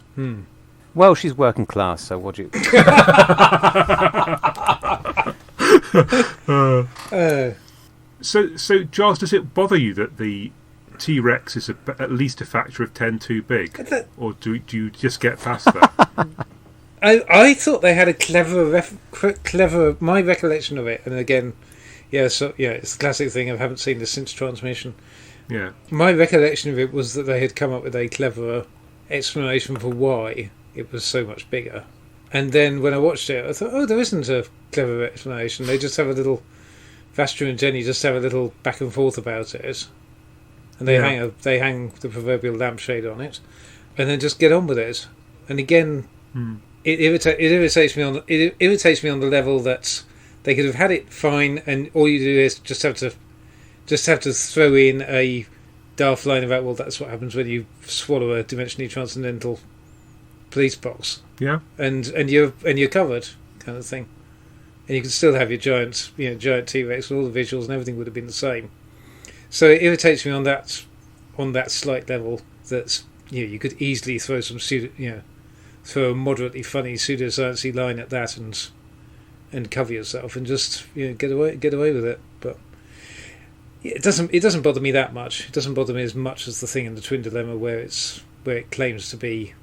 Well, she's working class, so what do you... So Giles, does it bother you that the T-Rex is at least a factor of 10 too big, or do you just get past that? I thought they had a clever. My recollection of it, and again, it's the classic thing. I haven't seen this since transmission. Yeah. My recollection of it was that they had come up with a clever explanation for why it was so much bigger. And then when I watched it, I thought, there isn't a clever explanation. They just have a little. Vastra and Jenny just have a little back and forth about it, and they hang the proverbial lampshade on it, and then just get on with it. And again, it irritates me on the level that they could have had it fine, and all you do is just have to throw in a daft line about, well, that's what happens when you swallow a dimensionally transcendental police box. Yeah. And you're covered, kind of thing. And you can still have your giant T-Rex, and all the visuals and everything would have been the same. So it irritates me on that slight level that you could easily throw some throw a moderately funny pseudoscience-y line at that and cover yourself and just get away with it. But it doesn't bother me that much. It doesn't bother me as much as the thing in the Twin Dilemma where it claims to be,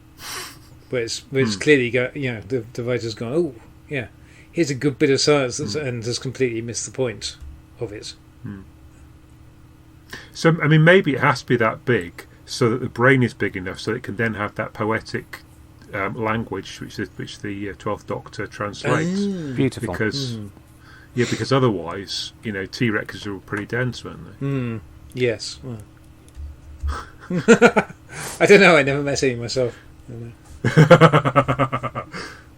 where it's clearly the writer's gone, oh yeah, here's a good bit of science and has completely missed the point of it. So I mean, maybe it has to be that big so that the brain is big enough so it can then have that poetic language which the 12th Doctor translates. Beautiful. Because otherwise, T-Rexes are all pretty dense, weren't they? Yes. Well. I don't know. I never met any myself. Yes.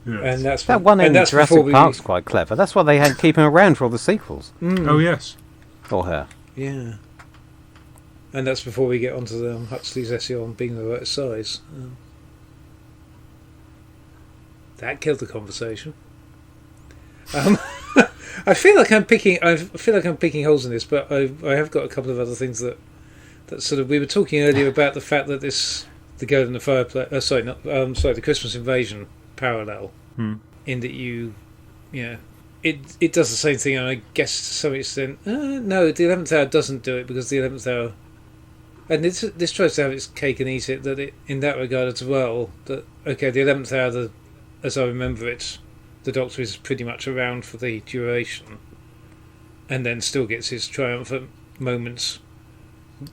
And that's that one in Jurassic Park's quite clever. That's why they keep him around for all the sequels. Oh yes. Or her. Yeah. And that's before we get onto the Huxley's essay on being the right size. That killed the conversation. I feel like I'm picking holes in this, but I have got a couple of other things that sort of, we were talking earlier about the fact that the Girl in the Fireplace. The Christmas Invasion parallel, in that it does the same thing, and I guess to some extent, no, the 11th Hour doesn't do it because the 11th Hour, and this tries to have its cake and eat it. That it, in that regard as well, that the 11th Hour, as I remember it, the Doctor is pretty much around for the duration, and then still gets his triumphant moments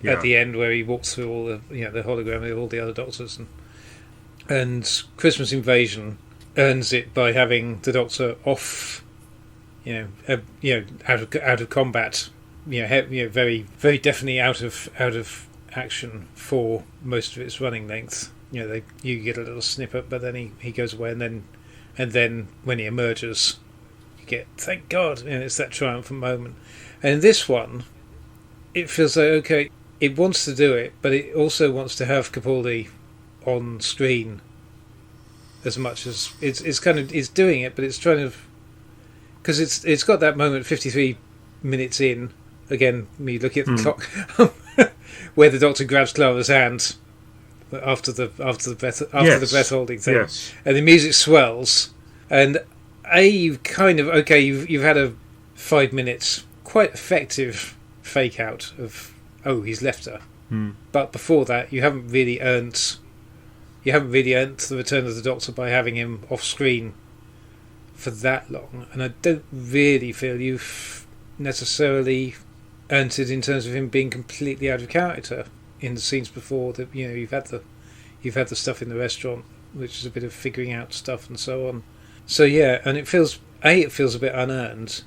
at the end where he walks through all the the hologram with all the other Doctors, and Christmas Invasion earns it by having the Doctor off, out of combat, very very definitely out of action for most of its running length. You get a little snippet, but then he goes away, and then when he emerges, you get, thank God, it's that triumphant moment. And in this one, it feels like, it wants to do it, but it also wants to have Capaldi on screen as much as it's doing it, but it's trying to, because it's got that moment 53 minutes in, again, me looking at the clock, where the Doctor grabs Clara's hand after the breath holding thing, and the music swells, and you've had a 5 minutes quite effective fake out of he's left her, but before that you haven't really earned the return of the Doctor by having him off screen for that long, and I don't really feel you've necessarily earned it in terms of him being completely out of character in the scenes before. That you've had the stuff in the restaurant, which is a bit of figuring out stuff and so on. So yeah, and it feels a bit unearned,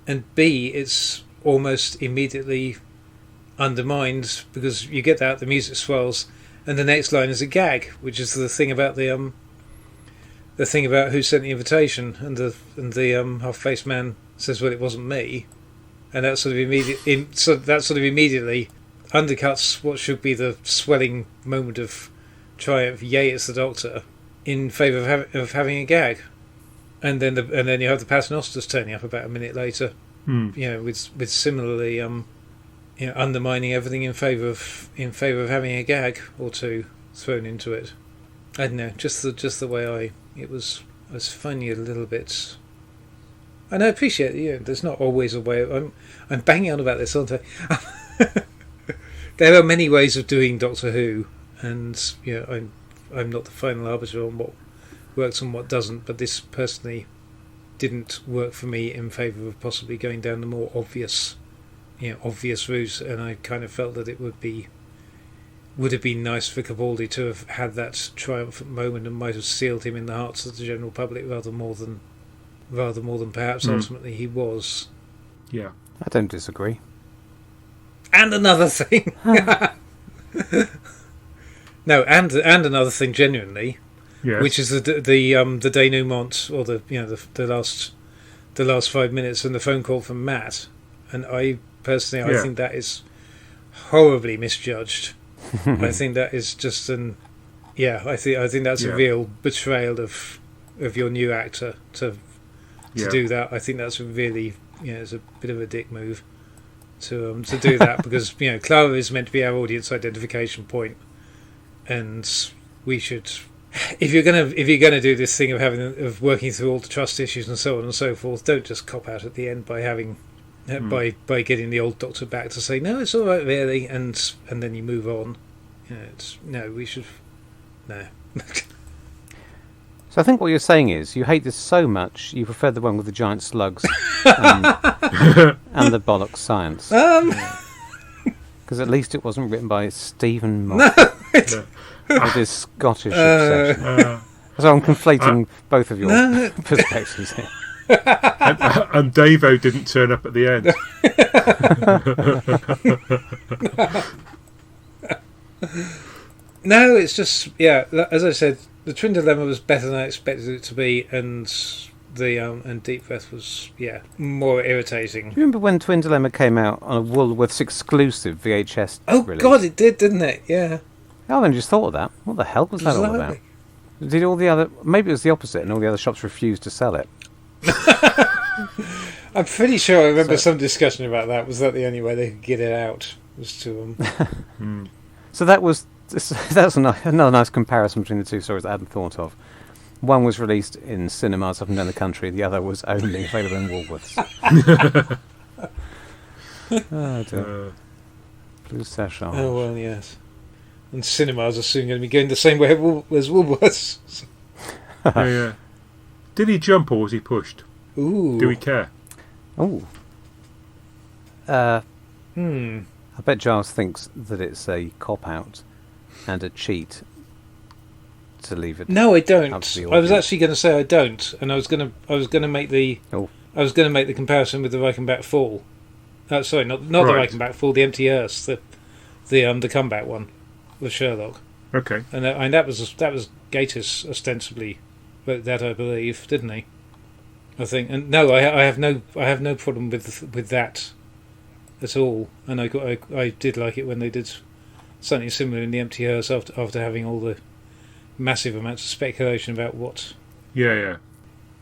and B, it's almost immediately undermined because you get that the music swells, and the next line is a gag, which is the thing about the thing about who sent the invitation, and the half-faced man says, "Well, it wasn't me," and that sort of immediately undercuts what should be the swelling moment of triumph. Yay, it's the Doctor, in favour of having a gag, and then you have the Paternosters turning up about a minute later, with similarly undermining everything in favour of having a gag or two thrown into it. I don't know, just the way I was finding it a little bit. And I appreciate there's not always a way. I'm banging on about this, aren't I? There are many ways of doing Doctor Who, and I'm not the final arbiter on what works and what doesn't. But this personally didn't work for me in favour of possibly going down the more obvious route, and I kind of felt that it would have been nice for Capaldi to have had that triumphant moment and might have sealed him in the hearts of the general public rather more than perhaps ultimately he was. Yeah, I don't disagree. And another thing, no, and another thing genuinely, yes. which is the denouement, or the last 5 minutes and the phone call from Matt, and I personally I think that is horribly misjudged. I think that is just I think that's a real betrayal of your new actor to do that. I think that's really it's a bit of a dick move to do that because Clara is meant to be our audience identification point, and we should, if you're gonna do this thing of working through all the trust issues and so on and so forth, don't just cop out at the end by having by getting the old Doctor back to say no, it's all right really, and then you move on. We should no. So I think what you're saying is you hate this so much you prefer the one with the giant slugs and the bollocks science. Because at least it wasn't written by Stephen Moffat with his Scottish obsession. So I'm conflating both of your perspectives here. And Davo didn't turn up at the end. No, it's just as I said, the Twin Dilemma was better than I expected it to be, and and Deep Breath was more irritating. Do you remember when Twin Dilemma came out on a Woolworths exclusive VHS release? God, it did, didn't it? Yeah. I only just thought of that. What the hell was that all about? Did all the other... Maybe it was the opposite, and all the other shops refused to sell it. I'm pretty sure I remember some discussion about that. Was that the only way they could get it out? Was to So that's another nice comparison between the two stories I hadn't thought of. One was released in cinemas up and down the country. The other was only available in Woolworths. Oh dear. Blue Sash Orange. Oh well, yes. And cinemas are soon going to be going the same way as Woolworths. Yeah. Did he jump or was he pushed? Ooh. Do we care? Ooh. I bet Giles thinks that it's a cop-out and a cheat to leave it. No, I don't. I was actually going to say I don't, and I was going to make the comparison with the Reichenbach Fall. Sorry, not the Reichenbach Fall, the Empty Earth, the comeback one with Sherlock. Okay. And that was Gatiss ostensibly wrote that, I believe, didn't he? I think. And no, I have no problem with that at all. And I did like it when they did something similar in the Empty Earth after having all the massive amounts of speculation about what. Yeah.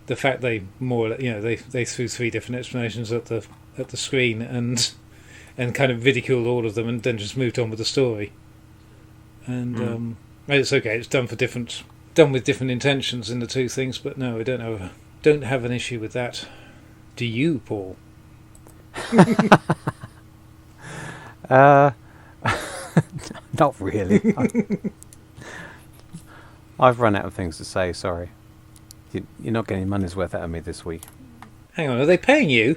The fact they they threw three different explanations at the screen and kind of ridiculed all of them and then just moved on with the story. And it's okay. It's done with different intentions in the two things. But no, I don't have an issue with that. Do you, Paul? Not really. I've run out of things to say. Sorry. You're not getting money's worth out of me this week. Hang on, are they paying you?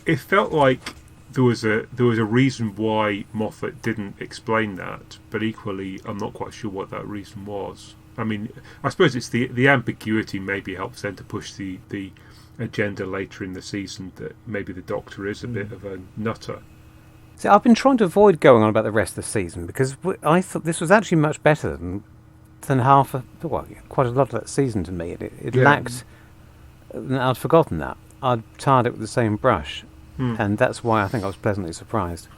It felt like there was a reason why Moffat didn't explain that, but equally, I'm not quite sure what that reason was. I mean, I suppose it's the ambiguity maybe helps them to push the agenda later in the season that maybe the Doctor is a bit of a nutter. See, I've been trying to avoid going on about the rest of the season because I thought this was actually much better than half of, well, quite a lot of that season to me. It lacked. I'd forgotten that. I'd tarred it with the same brush, and that's why I think I was pleasantly surprised.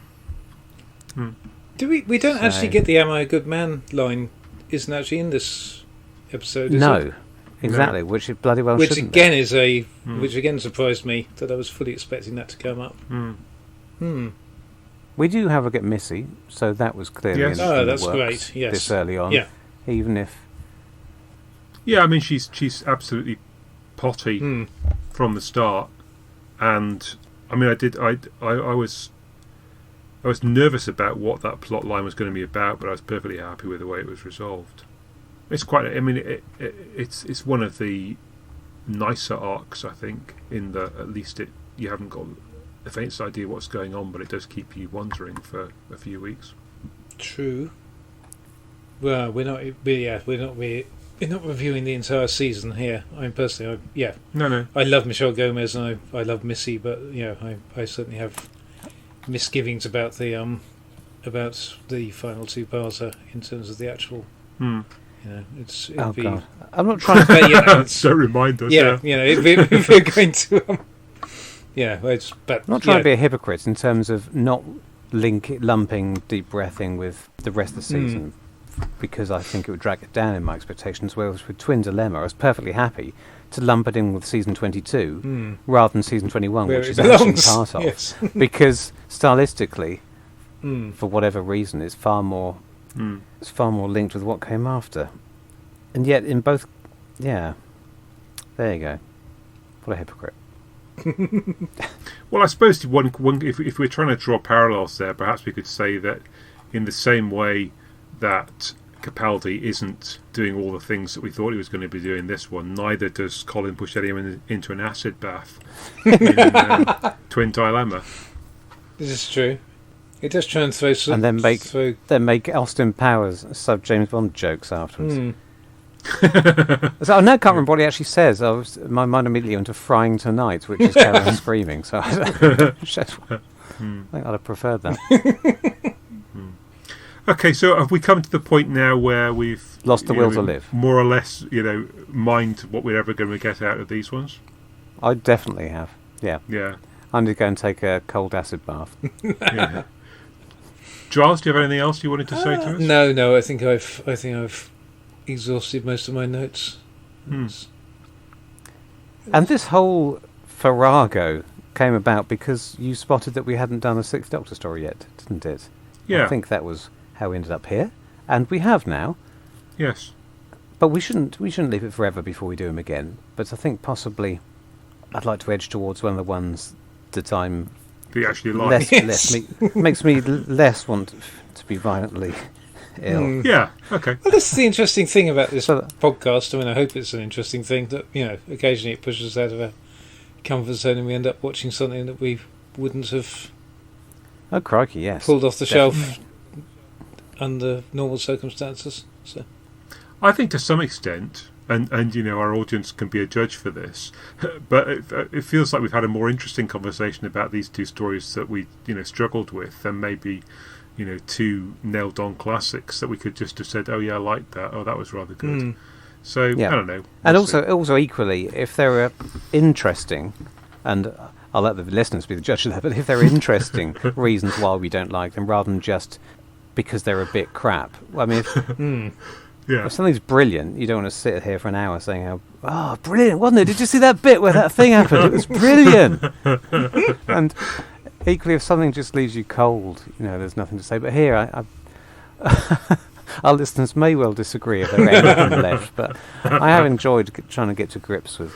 Do we don't actually get the "Am I a good man" line? Isn't actually in this episode? Is no, it? exactly. No. Which it bloody well which shouldn't again be. is which again surprised me that I was fully expecting that to come up. We do have a get Missy, so that was clearly in that's the works great. Yes, this early on. Yeah, even if. Yeah, I mean she's absolutely potty from the start, and I mean I was nervous about what that plot line was going to be about, but I was perfectly happy with the way it was resolved. It's quite. I mean, it's one of the nicer arcs, I think. In that at least you haven't got the faintest idea what's going on, but it does keep you wondering for a few weeks. True. Well, we're not reviewing the entire season here. I mean, personally, No. I love Michelle Gomez and I love Missy, but I certainly have misgivings about the final two-parter in terms of the actual. God, I'm not trying to. But, don't remind us. If we're going to. I'm not trying to be a hypocrite in terms of not lumping Deep Breathing with the rest of the season, because I think it would drag it down in my expectations. Whereas with Twin Dilemma, I was perfectly happy to lump it in with season 22 rather than season 21, where which is belongs. actually part of. Yes. Because stylistically, for whatever reason, it's far more linked with what came after. And yet, in both, there you go. What a hypocrite. Well, I suppose if we're trying to draw parallels there, perhaps we could say that in the same way that Capaldi isn't doing all the things that we thought he was going to be doing this one, neither does Colin push anyone into an acid bath in Twin Dilemma. This is true. It does try and throw some... And then make Austin Powers sub James Bond jokes afterwards. So I can't remember what he actually says. My mind immediately went to Frying Tonight, which is Carol screaming. So I think I'd have preferred that. Okay, so have we come to the point now where we've lost the will to live, more or less? Mind what we're ever going to get out of these ones. I definitely have. Yeah. I need to go and take a cold acid bath. Yeah. Giles, do you have anything else you wanted to say to us? No. I think I've exhausted most of my notes. And this whole farrago came about because you spotted that we hadn't done a Sixth Doctor story yet, didn't it? Yeah. I think that was how we ended up here, and we have now. Yes. But we shouldn't leave it forever before we do them again. But I think possibly I'd like to edge towards one of the ones that I'm actually like. Makes me less want to be violently ill. Yeah. Okay. Well, that's the interesting thing about this podcast. I mean, I hope it's an interesting thing that occasionally it pushes us out of our comfort zone and we end up watching something that we wouldn't have. Oh crikey! Yes. Pulled off the shelf under normal circumstances. So, I think to some extent, and our audience can be a judge for this, but it feels like we've had a more interesting conversation about these two stories that we struggled with than maybe two nailed on classics that we could just have said, oh yeah, I like that, oh that was rather good. So I don't know. And also equally, if they're interesting, and I'll let the listeners be the judge of that, but if they're interesting reasons why we don't like them, rather than just because they're a bit crap. I mean, if something's brilliant, you don't want to sit here for an hour saying, "Oh, brilliant, wasn't it? Did you see that bit where that thing happened? It was brilliant." And equally, if something just leaves you cold, there's nothing to say. But here, our listeners may well disagree if there are anything left, but I have enjoyed trying to get to grips with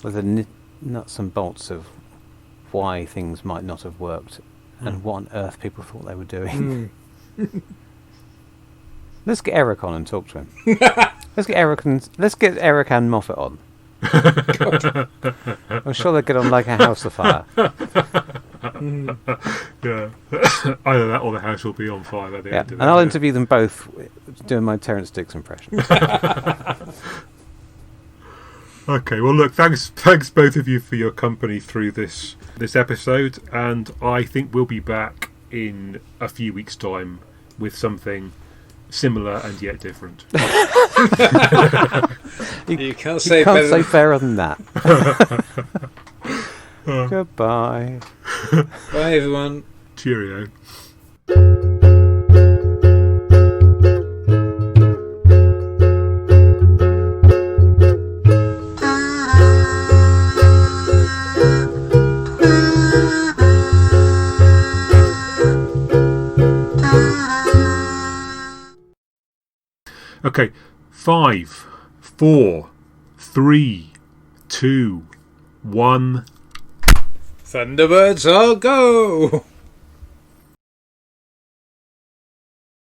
with the nuts and bolts of why things might not have worked and what on earth people thought they were doing. Let's get Eric on and talk to him. Let's get Eric and Moffat on. I'm sure they'll get on like a house afire. Yeah. Either that or the house will be on fire at the end of it. And I'll interview them both doing my Terrence Dicks impression. Okay, well look, thanks both of you for your company through this episode, and I think we'll be back in a few weeks' time with something similar and yet different. You can't say fairer than that. Goodbye. Bye, everyone. Cheerio. Okay, 5, 4, 3, 2, 1. Thunderbirds, I'll go!